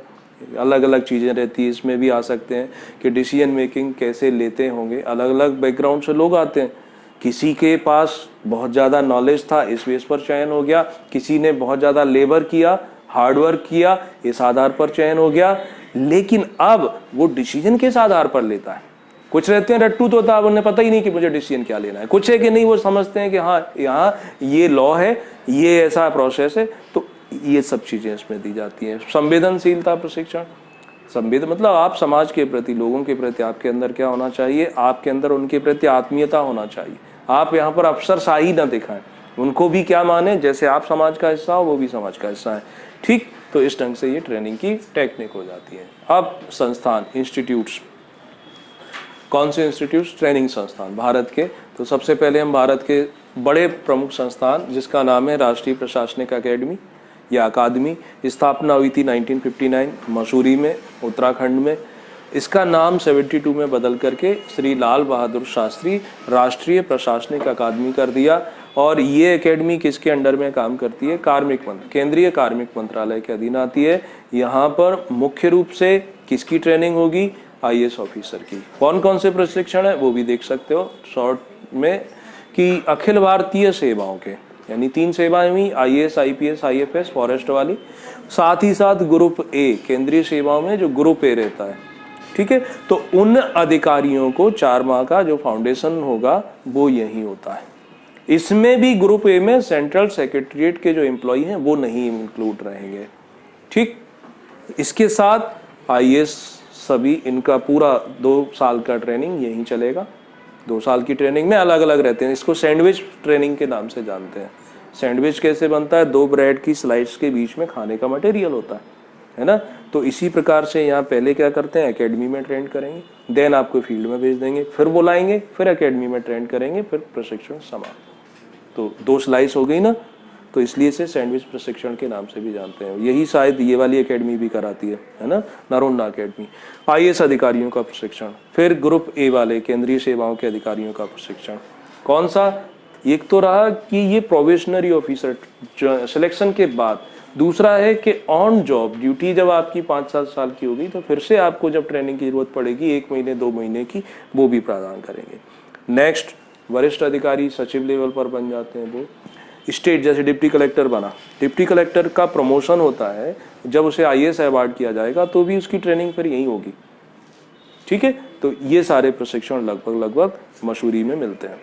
अलग अलग चीज़ें रहती है, इसमें भी आ सकते हैं कि डिसीजन मेकिंग कैसे लेते होंगे। अलग अलग बैकग्राउंड से लोग आते हैं, किसी के पास बहुत ज़्यादा नॉलेज था, इस बेस पर चयन हो गया, किसी ने बहुत ज़्यादा लेबर किया, हार्डवर्क किया, इस आधार पर चयन हो गया, लेकिन अब वो डिसीजन किस आधार पर लेता है। कुछ रहते हैं रट्टू तोता, उन्हें पता ही नहीं कि मुझे डिसीजन क्या लेना है। कुछ है कि नहीं, वो समझते हैं कि हाँ यहाँ ये लॉ है, ये ऐसा प्रोसेस है, तो ये सब चीज़ें इसमें दी जाती हैं। संवेदनशीलता प्रशिक्षण, संवेदन मतलब आप समाज के प्रति, लोगों के प्रति आपके अंदर क्या होना चाहिए, आपके अंदर उनके प्रति आत्मीयता होना चाहिए। आप यहाँ पर अफसरशाही ना दिखाएं, उनको भी क्या माने, जैसे आप समाज का हिस्सा हो वो भी समाज का हिस्सा है, ठीक। तो इस ढंग से ये ट्रेनिंग की टेक्निक हो जाती है। अब संस्थान, इंस्टीट्यूट्स, कौन से इंस्टीट्यूट्स? ट्रेनिंग संस्थान भारत के। तो सबसे पहले हम भारत के बड़े प्रमुख संस्थान, जिसका नाम है राष्ट्रीय प्रशासनिक अकेडमी या अकादमी, स्थापना हुई थी 1959 मसूरी में, उत्तराखंड में। इसका नाम 72 में बदल करके श्री लाल बहादुर शास्त्री राष्ट्रीय प्रशासनिक अकादमी कर दिया। और ये एकेडमी किसके अंडर में काम करती है? केंद्रीय कार्मिक मंत्रालय के अधीन आती है। यहाँ पर मुख्य रूप से किसकी ट्रेनिंग होगी? आईएएस ऑफिसर की। कौन कौन से प्रशिक्षण है वो भी देख सकते हो शॉर्ट में, कि अखिल भारतीय सेवाओं के, यानी 3 सेवाएं हुई, आईएएस, आईपीएस, आईएफएस, फॉरेस्ट वाली, साथ ही साथ ग्रुप ए, केंद्रीय सेवाओं में जो ग्रुप ए रहता है, ठीक है। तो उन अधिकारियों को 4 माह का जो फाउंडेशन होगा वो यही होता है। इसमें भी ग्रुप ए में सेंट्रल सेक्रेटरीट के जो एम्प्लॉय हैं वो नहीं इंक्लूड रहेंगे, ठीक। इसके साथ आईएएस सभी, इनका पूरा 2 साल का ट्रेनिंग यहीं चलेगा। 2 साल की ट्रेनिंग में अलग अलग रहते हैं। इसको सैंडविच ट्रेनिंग के नाम से जानते हैं। सैंडविच कैसे बनता है? 2 ब्रेड की स्लाइस के बीच में खाने का मटेरियल होता है ना। तो इसी प्रकार से यहाँ पहले क्या करते हैं? एकेडमी में ट्रेन करेंगे, देन आपको फील्ड में भेज देंगे, फिर बुलाएंगे, फिर एकेडमी में ट्रेन करेंगे, फिर प्रशिक्षण समाप्त। तो 2 स्लाइस हो गई ना, तो इसलिए इसे सैंडविच प्रशिक्षण के नाम से भी जानते हैं। यही शायद ये वाली एकेडमी भी कराती है ना, नरोन्ना एकेडमी। आईएएस अधिकारियों का प्रशिक्षण, फिर ग्रुप ए वाले केंद्रीय सेवाओं के अधिकारियों का प्रशिक्षण। कौन सा? एक तो रहा कि ये प्रोबेशनरी ऑफिसर सिलेक्शन के बाद। दूसरा है कि ऑन जॉब ड्यूटी जब आपकी 5-7 साल की होगी तो फिर से आपको जब ट्रेनिंग की जरूरत पड़ेगी 1 महीने 2 महीने की, वो भी प्रदान करेंगे। नेक्स्ट, वरिष्ठ अधिकारी सचिव लेवल पर बन जाते हैं वो। स्टेट, जैसे डिप्टी कलेक्टर बना, डिप्टी कलेक्टर का प्रमोशन होता है जब उसे आईएएस अवार्ड किया जाएगा तो भी उसकी ट्रेनिंग फिर यहीं होगी, ठीक है। तो ये सारे प्रशिक्षण लगभग मसूरी में मिलते हैं।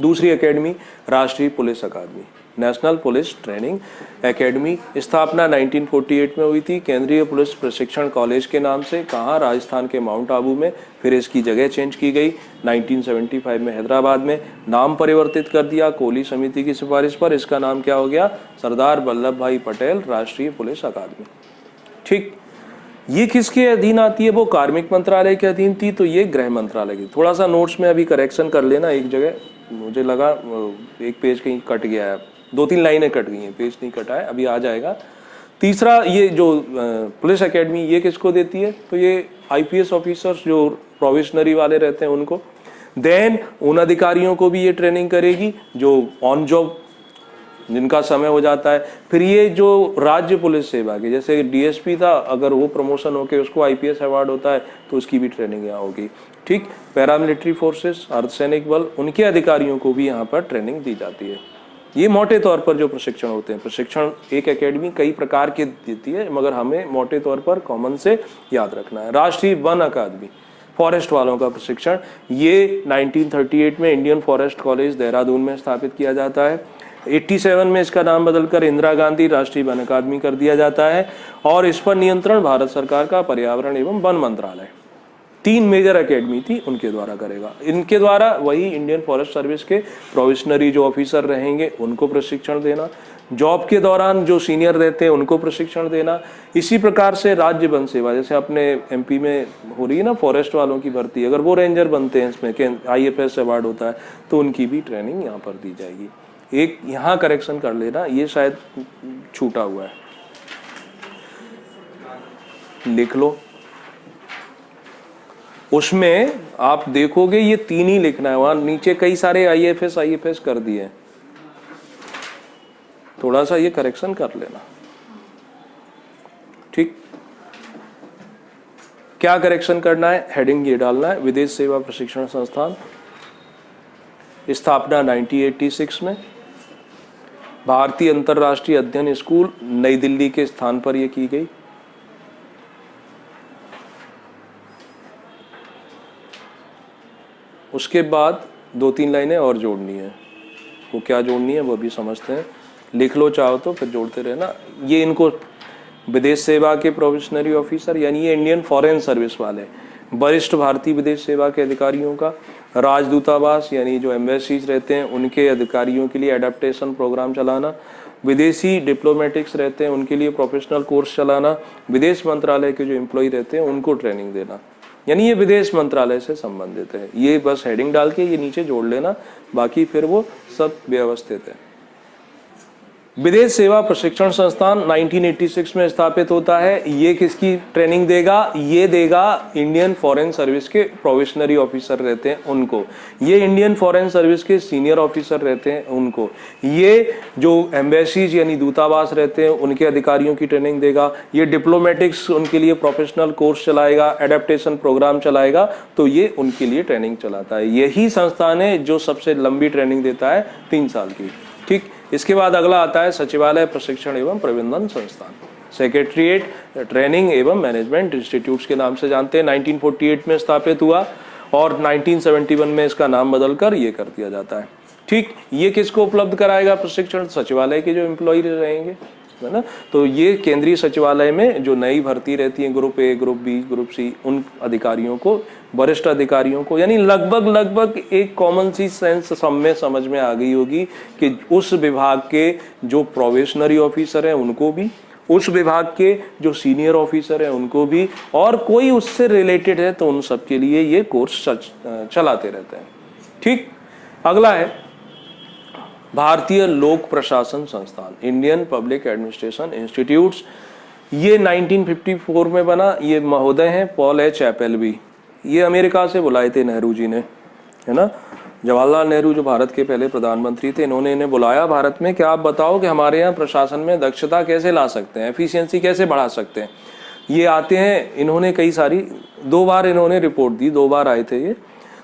दूसरी एकेडमी राष्ट्रीय पुलिस अकादमी, नेशनल पुलिस ट्रेनिंग एकेडमी। स्थापना 1948 में हुई थी केंद्रीय पुलिस प्रशिक्षण कॉलेज के नाम से। कहाँ? राजस्थान के माउंट आबू में। फिर इसकी जगह चेंज की गई 1975 में हैदराबाद में। नाम परिवर्तित कर दिया कोहली समिति की सिफारिश पर। इसका नाम क्या हो गया? सरदार वल्लभ भाई पटेल राष्ट्रीय पुलिस अकादमी, ठीक। ये किसके अधीन आती है? वो कार्मिक मंत्रालय के अधीन थी, तो ये गृह मंत्रालय की। थोड़ा सा नोट्स में अभी करेक्शन कर लेना, एक जगह मुझे लगा 1 पेज कहीं कट गया है, 2-3 लाइनें कट गई हैं, पेज नहीं कटा है, अभी आ जाएगा। तीसरा, ये जो पुलिस एकेडमी ये किसको देती है? तो ये आईपीएस ऑफिसर्स जो प्रोबेशनरी वाले रहते हैं उनको। देन उन अधिकारियों को भी ये ट्रेनिंग करेगी जो ऑन जॉब, जिनका समय हो जाता है। फिर ये जो राज्य पुलिस सेवा के, जैसे डीएसपी था, अगर वो प्रमोशन होके उसको आईपीएस अवार्ड होता है तो उसकी भी ट्रेनिंग यहाँ होगी, ठीक। पैरामिलिट्री फोर्सेस, अर्धसैनिक बल, उनके अधिकारियों को भी यहाँ पर ट्रेनिंग दी जाती है। ये मोटे तौर पर जो प्रशिक्षण होते हैं। प्रशिक्षण एक एकेडमी कई प्रकार के देती है, मगर हमें मोटे तौर पर कॉमन से याद रखना है। राष्ट्रीय वन अकादमी, फॉरेस्ट वालों का प्रशिक्षण, ये 1938 में इंडियन फॉरेस्ट कॉलेज देहरादून में स्थापित किया जाता है। 87 में इसका नाम बदलकर इंदिरा गांधी राष्ट्रीय वन अकादमी कर दिया जाता है। और इस पर नियंत्रण भारत सरकार का पर्यावरण एवं वन मंत्रालय। 3 मेजर एकेडमी थी, उनके द्वारा करेगा। इनके द्वारा वही इंडियन फॉरेस्ट सर्विस के प्रोबेशनरी जो ऑफिसर रहेंगे उनको प्रशिक्षण देना, जॉब के दौरान जो सीनियर रहते हैं उनको प्रशिक्षण देना। इसी प्रकार से राज्य वन सेवा, जैसे अपने एमपी में हो रही है ना फॉरेस्ट वालों की भर्ती, अगर वो रेंजर बनते हैं इसमें आईएफएस अवार्ड होता है तो उनकी भी ट्रेनिंग यहाँ पर दी जाएगी। एक यहाँ करेक्शन कर लेना, ये शायद छूटा हुआ है, लिख लो। उसमें आप देखोगे ये 3 ही लिखना है, वहां नीचे कई सारे आईएफएस कर दिए हैं, थोड़ा सा ये करेक्शन कर लेना, ठीक। क्या करेक्शन करना है? हेडिंग ये डालना है, विदेश सेवा प्रशिक्षण संस्थान, स्थापना 1986 में। भारतीय अंतरराष्ट्रीय अध्ययन स्कूल, नई दिल्ली के स्थान पर यह की गई। उसके बाद 2-3 लाइनें और जोड़नी है, वो क्या जोड़नी है वो भी समझते हैं, लिख लो चाहो तो, फिर जोड़ते रहना। ये इनको विदेश सेवा के प्रोबेशनरी ऑफिसर, यानी ये इंडियन फॉरेन सर्विस वाले, वरिष्ठ भारतीय विदेश सेवा के अधिकारियों का, राजदूतावास यानी जो एम्बेसीज रहते हैं उनके अधिकारियों के लिए एडेप्टेशन प्रोग्राम चलाना, विदेशी डिप्लोमेटिक्स रहते हैं उनके लिए प्रोफेशनल कोर्स चलाना, विदेश मंत्रालय के जो एम्प्लॉय रहते हैं उनको ट्रेनिंग देना, यानी ये विदेश मंत्रालय से संबंधित है। ये बस हेडिंग डाल के ये नीचे जोड़ लेना, बाकी फिर वो सब व्यवस्थित है। विदेश सेवा प्रशिक्षण संस्थान 1986 में स्थापित होता है। ये किसकी ट्रेनिंग देगा? ये देगा इंडियन फॉरेन सर्विस के प्रोबेशनरी ऑफिसर रहते हैं उनको, ये इंडियन फॉरेन सर्विस के सीनियर ऑफिसर रहते हैं उनको, ये जो एम्बेसीज यानी दूतावास रहते हैं उनके अधिकारियों की ट्रेनिंग देगा, ये डिप्लोमेटिक्स उनके लिए प्रोफेशनल कोर्स चलाएगा, एडेप्टेशन प्रोग्राम चलाएगा, तो ये उनके लिए ट्रेनिंग चलाता है। यही संस्थान है जो सबसे लंबी ट्रेनिंग देता है, 3 साल की। ठीक, इसके बाद अगला आता है सचिवालय प्रशिक्षण एवं प्रबंधन संस्थान, सेक्रेटरीट ट्रेनिंग एवं मैनेजमेंट इंस्टीट्यूट्स के नाम से जानते हैं। 1948 में स्थापित हुआ और 1971 में इसका नाम बदलकर ये कर दिया जाता है। ठीक, ये किसको उपलब्ध कराएगा प्रशिक्षण? सचिवालय के जो एम्प्लॉय रहेंगे, है ना। तो ये केंद्रीय सचिवालय में जो नई भर्ती रहती है, group A, group B, group C, उन अधिकारियों को, वरिष्ठ अधिकारियों को, यानी लगभग एक कॉमन सी सेंस सब में समझ में आ गई होगी कि उस विभाग के जो प्रोबेशनरी ऑफिसर हैं उनको भी, उस विभाग के जो सीनियर ऑफिसर हैं उनको भी, और कोई उससे रिलेटेड है तो उन सब के लिए ये कोर्स चलाते रहते हैं। ठीक, अगला है भारतीय लोक प्रशासन संस्थान, इंडियन पब्लिक एडमिनिस्ट्रेशन इंस्टीट्यूट्स। ये 1954 में बना। ये महोदय हैं पॉल एच एपलबी, ये अमेरिका से बुलाए थे नेहरू जी ने, है ना। जवाहरलाल नेहरू जो भारत के पहले प्रधानमंत्री थे, इन्होंने इन्हें बुलाया भारत में कि आप बताओ कि हमारे यहाँ प्रशासन में दक्षता कैसे ला सकते हैं, एफिशिएंसी कैसे बढ़ा सकते हैं। ये आते हैं, इन्होंने कई सारी 2 बार इन्होंने रिपोर्ट दी, 2 बार आए थे ये।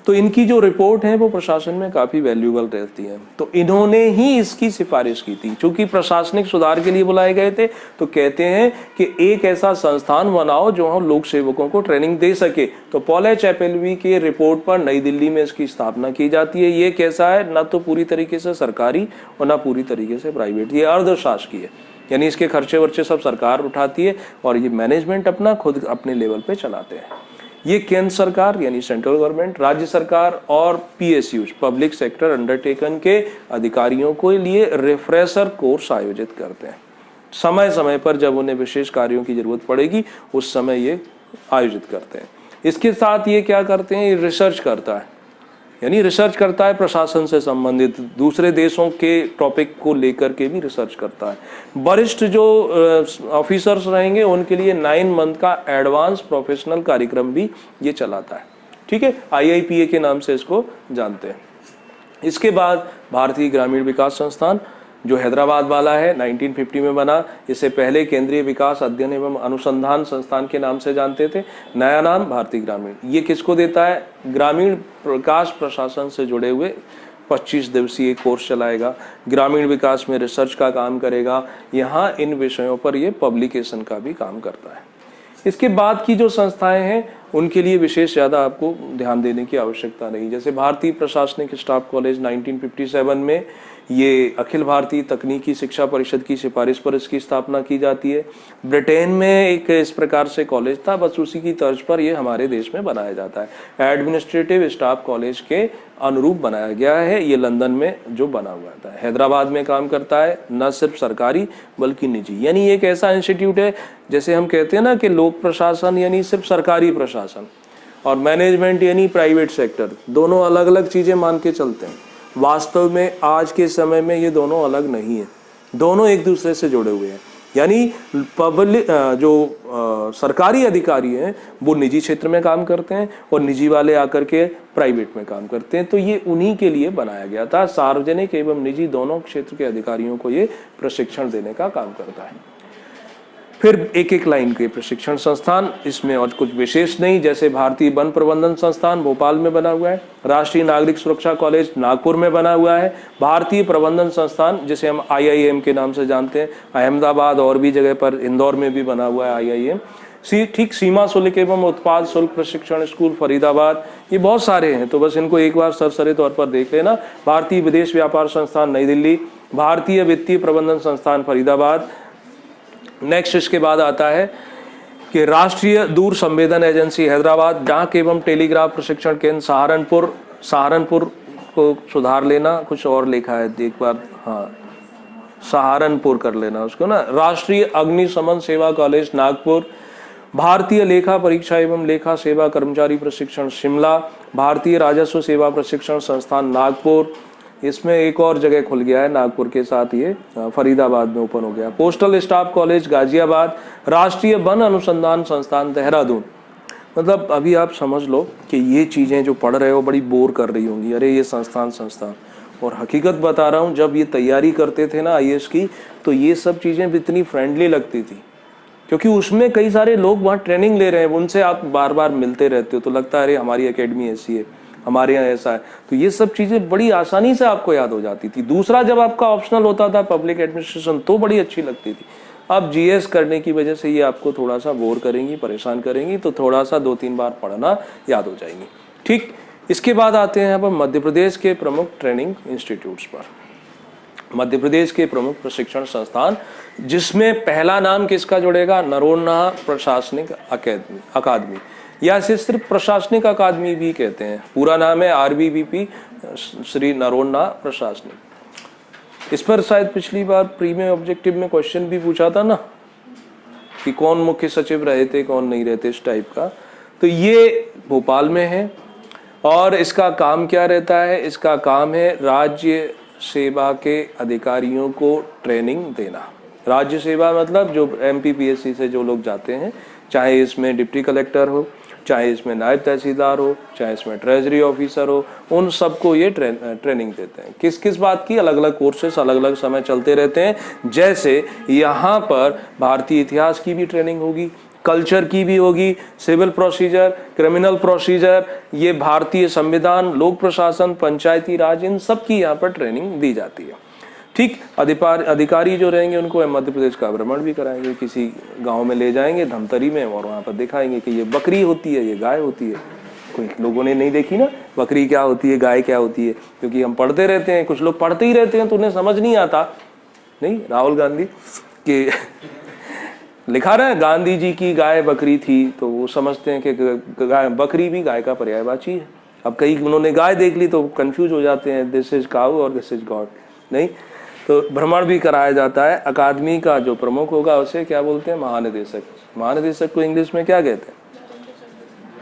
तो इनकी जो रिपोर्ट है वो प्रशासन में काफ़ी वैल्यूएबल रहती है, तो इन्होंने ही इसकी सिफारिश की थी। चूंकि प्रशासनिक सुधार के लिए बुलाए गए थे, तो कहते हैं कि एक ऐसा संस्थान बनाओ जो हम लोक सेवकों को ट्रेनिंग दे सके। तो पॉल एच एपलबी के रिपोर्ट पर नई दिल्ली में इसकी स्थापना की जाती है। ये कैसा है? ना तो पूरी तरीके से सरकारी और ना पूरी तरीके से प्राइवेट, ये अर्धशासकीय है, यानी इसके खर्चे वर्चे सब सरकार उठाती है और ये मैनेजमेंट अपना खुद अपने लेवल पे चलाते हैं। ये केंद्र सरकार यानी सेंट्रल गवर्नमेंट, राज्य सरकार और PSUs पब्लिक सेक्टर अंडरटेकन के अधिकारियों को लिए रिफ्रेशर कोर्स आयोजित करते हैं। समय समय पर जब उन्हें विशेष कार्यों की जरूरत पड़ेगी उस समय ये आयोजित करते हैं। इसके साथ ये क्या करते हैं? ये रिसर्च करता है, यानी रिसर्च करता है प्रशासन से संबंधित, दूसरे देशों के टॉपिक को लेकर के भी रिसर्च करता है। वरिष्ठ जो ऑफिसर्स रहेंगे उनके लिए 9 मंथ का एडवांस प्रोफेशनल कार्यक्रम भी ये चलाता है। ठीक है, IIPA के नाम से इसको जानते हैं। इसके बाद भारतीय ग्रामीण विकास संस्थान जो हैदराबाद वाला है, 1950 में बना। इससे पहले केंद्रीय विकास अध्ययन एवं अनुसंधान संस्थान के नाम से जानते थे, नया नाम भारतीय ग्रामीण। ये किसको देता है? ग्रामीण विकास प्रशासन से जुड़े हुए 25 दिवसीय कोर्स चलाएगा, ग्रामीण विकास में रिसर्च का काम करेगा, यहाँ इन विषयों पर ये पब्लिकेशन का भी काम करता है। इसके बाद की जो संस्थाएं हैं उनके लिए विशेष ज़्यादा आपको ध्यान देने की आवश्यकता नहीं। जैसे भारतीय प्रशासनिक स्टाफ कॉलेज 1957 में ये अखिल भारतीय तकनीकी शिक्षा परिषद की सिफारिश पर इसकी स्थापना की जाती है। ब्रिटेन में एक इस प्रकार से कॉलेज था, बस उसी की तर्ज पर ये हमारे देश में बनाया जाता है। एडमिनिस्ट्रेटिव स्टाफ कॉलेज के अनुरूप बनाया गया है, ये लंदन में जो बना हुआ था। हैदराबाद में काम करता है, न सिर्फ सरकारी बल्कि निजी, यानी एक ऐसा इंस्टीट्यूट है जैसे हम कहते हैं ना कि लोक प्रशासन यानी सिर्फ सरकारी प्रशासन और मैनेजमेंट यानी प्राइवेट सेक्टर, दोनों अलग अलग चीज़ें मान के चलते हैं। वास्तव में आज के समय में ये दोनों अलग नहीं है, दोनों एक दूसरे से जुड़े हुए हैं। यानी पब्लिक जो सरकारी अधिकारी हैं वो निजी क्षेत्र में काम करते हैं और निजी वाले आकर के प्राइवेट में काम करते हैं। तो ये उन्हीं के लिए बनाया गया था। सार्वजनिक एवं निजी दोनों क्षेत्र के अधिकारियों को ये प्रशिक्षण देने का काम करता है। फिर एक एक लाइन के प्रशिक्षण संस्थान, इसमें और कुछ विशेष नहीं। जैसे भारतीय वन प्रबंधन संस्थान भोपाल में बना हुआ है, राष्ट्रीय नागरिक सुरक्षा कॉलेज नागपुर में बना हुआ है, भारतीय प्रबंधन संस्थान जिसे हम IIM के नाम से जानते हैं अहमदाबाद और भी जगह पर, इंदौर में भी बना हुआ है IIM। ठीक सीमा शुल्क एवं उत्पाद शुल्क प्रशिक्षण स्कूल फरीदाबाद, ये बहुत सारे हैं, तो बस इनको एक बार सरसरे तौर पर देख लेना। भारतीय विदेश व्यापार संस्थान नई दिल्ली, भारतीय वित्तीय प्रबंधन संस्थान फरीदाबाद। नेक्स्ट इसके बाद आता है कि राष्ट्रीय दूर संवेदन एजेंसी हैदराबाद, डाक एवं टेलीग्राफ प्रशिक्षण केंद्र सहारनपुर को सुधार लेना, कुछ और लिखा है एक बार, हाँ सहारनपुर कर लेना उसको ना। राष्ट्रीय अग्निशमन सेवा कॉलेज नागपुर, भारतीय लेखा परीक्षा एवं लेखा सेवा कर्मचारी प्रशिक्षण शिमला, भारतीय राजस्व सेवा प्रशिक्षण संस्थान नागपुर, इसमें एक और जगह खुल गया है नागपुर के साथ, ये फरीदाबाद में ओपन हो गया। पोस्टल स्टाफ कॉलेज गाजियाबाद, राष्ट्रीय वन अनुसंधान संस्थान देहरादून। मतलब अभी आप समझ लो कि ये चीज़ें जो पढ़ रहे हो बड़ी बोर कर रही होंगी, अरे ये संस्थान, और हकीकत बता रहा हूँ, जब ये तैयारी करते थे ना IAS की, तो ये सब चीज़ें इतनी फ्रेंडली लगती थी, क्योंकि उसमें कई सारे लोग वहाँ ट्रेनिंग ले रहे हैं, उनसे आप बार बार मिलते रहते हो, तो लगता है अरे हमारी एकेडमी ऐसी है, हमारे यहाँ ऐसा है। तो ये सब चीज़ें बड़ी आसानी से आपको याद हो जाती थी। दूसरा, जब आपका ऑप्शनल होता था पब्लिक एडमिनिस्ट्रेशन, तो बड़ी अच्छी लगती थी। अब GS करने की वजह से ये आपको थोड़ा सा बोर करेंगी, परेशान करेंगी, तो थोड़ा सा 2-3 बार पढ़ना याद हो जाएंगी। ठीक, इसके बाद आते हैं अब मध्य प्रदेश के प्रमुख ट्रेनिंग इंस्टीट्यूट्स पर। मध्य प्रदेश के प्रमुख प्रशिक्षण संस्थान, जिसमें पहला नाम किसका जुड़ेगा? नरोन्ना प्रशासनिक अकादमी, या इसे सिर्फ प्रशासनिक अकादमी भी कहते हैं। पूरा नाम है RBVP श्री नरोन्ना प्रशासनिक। इस पर शायद पिछली बार प्री में ऑब्जेक्टिव में क्वेश्चन भी पूछा था ना, कि कौन मुख्य सचिव रहे थे, कौन नहीं रहते, इस टाइप का। तो ये भोपाल में है, और इसका काम क्या रहता है? इसका काम है राज्य सेवा के अधिकारियों को ट्रेनिंग देना। राज्य सेवा मतलब जो MPPSC से जो लोग जाते हैं, चाहे इसमें डिप्टी कलेक्टर हो, चाहे इसमें नायब तहसीलदार हो, चाहे इसमें ट्रेजरी ऑफिसर हो, उन सबको ये ट्रेनिंग देते हैं। किस किस बात की? अलग अलग कोर्सेस अलग अलग समय चलते रहते हैं। जैसे यहाँ पर भारतीय इतिहास की भी ट्रेनिंग होगी, कल्चर की भी होगी, सिविल प्रोसीजर, क्रिमिनल प्रोसीजर, ये भारतीय संविधान, लोक प्रशासन, पंचायती राज, इन सब की यहाँ पर ट्रेनिंग दी जाती है। ठीक, अधिकारी जो रहेंगे उनको मध्य प्रदेश का भ्रमण भी कराएंगे, किसी गांव में ले जाएंगे धमतरी में, और वहाँ पर दिखाएंगे कि ये बकरी होती है, ये गाय होती है। कोई लोगों ने नहीं देखी ना बकरी क्या होती है, गाय क्या होती है, क्योंकि हम पढ़ते रहते हैं, कुछ लोग पढ़ते ही रहते हैं तो उन्हें समझ नहीं आता। नहीं, राहुल गांधी के लिखा रहा है गांधी जी की गाय बकरी थी, तो वो समझते हैं कि गाय, बकरी भी गाय का पर्यायवाची है। अब कई उन्होंने गाय देख ली तो कंफ्यूज हो जाते हैं, दिस इज काऊ और दिस इज गॉड। नहीं, तो भ्रमण भी कराया जाता है। अकादमी का जो प्रमुख होगा उसे क्या बोलते हैं? महानिदेशक। महानिदेशक को इंग्लिश में क्या कहते हैं?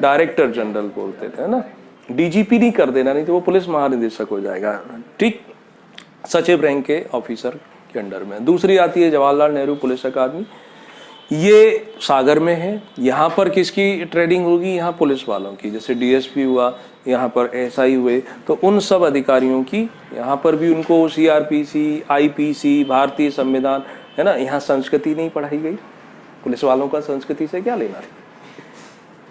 डायरेक्टर जनरल बोलते थे ना। DGP नहीं कर देना, नहीं तो वो पुलिस महानिदेशक हो जाएगा। ठीक, सचिव रैंक के ऑफिसर के अंडर में। दूसरी आती है जवाहरलाल नेहरू पुलिस अकादमी, ये सागर में है। यहाँ पर किसकी ट्रेनिंग होगी? यहाँ पुलिस वालों की, जैसे DSP हुआ, यहाँ पर SI हुए, तो उन सब अधिकारियों की यहाँ पर भी उनको CRPC, IPC, भारतीय संविधान, है ना। यहाँ संस्कृति नहीं पढ़ाई गई, पुलिस वालों का संस्कृति से क्या लेना है?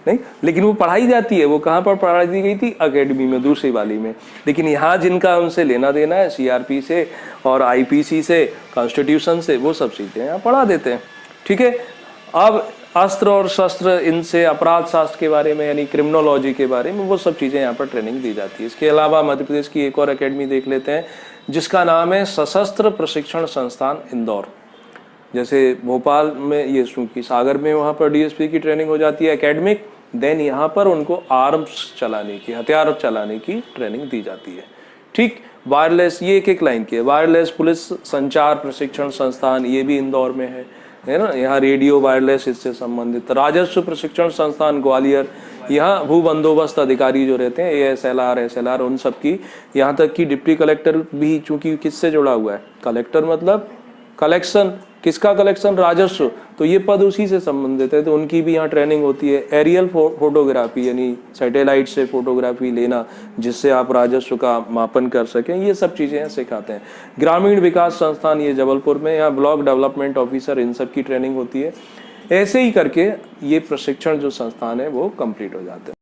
नहीं, लेकिन वो पढ़ाई जाती है। वो कहाँ पर पढ़ाई दी गई थी? अकेडमी में, दूसरी वाली में। लेकिन यहाँ जिनका उनसे लेना देना है, CRP से और IPC से, कॉन्स्टिट्यूशन से, वो सब चीज़ें यहाँ पढ़ा देते हैं। ठीक है, अब अस्त्र और शस्त्र, इनसे अपराध शास्त्र के बारे में, यानी क्रिमिनोलॉजी के बारे में, वो सब चीज़ें यहाँ पर ट्रेनिंग दी जाती है। इसके अलावा मध्य प्रदेश की एक और एकेडमी देख लेते हैं, जिसका नाम है सशस्त्र प्रशिक्षण संस्थान इंदौर। जैसे भोपाल में ये, चूंकि सागर में वहाँ पर DSP की ट्रेनिंग हो जाती है एकेडमिक, देन यहाँ पर उनको आर्म्स चलाने की, हथियार चलाने की ट्रेनिंग दी जाती है। ठीक, वायरलेस, ये एक लाइन की है। वायरलेस पुलिस संचार प्रशिक्षण संस्थान, ये भी इंदौर में है ना। यहाँ रेडियो वायरलेस इससे संबंधित। राजस्व प्रशिक्षण संस्थान ग्वालियर, यहाँ भू बंदोबस्त अधिकारी जो रहते हैं, ASLR, SLR, उन सब की, यहाँ तक कि डिप्टी कलेक्टर भी, चूंकि किससे जुड़ा हुआ है? कलेक्टर मतलब कलेक्शन, किसका कलेक्शन? राजस्व, तो ये पद उसी से संबंधित है, तो उनकी भी यहाँ ट्रेनिंग होती है। एरियल फोटोग्राफी, यानी सैटेलाइट से फोटोग्राफी लेना, जिससे आप राजस्व का मापन कर सकें, ये सब चीज़ें यहाँ सिखाते हैं। ग्रामीण विकास संस्थान, ये जबलपुर में, यहाँ ब्लॉक डेवलपमेंट ऑफिसर, इन सब की ट्रेनिंग होती है। ऐसे ही करके ये प्रशिक्षण जो संस्थान है वो कंप्लीट हो जाते हैं।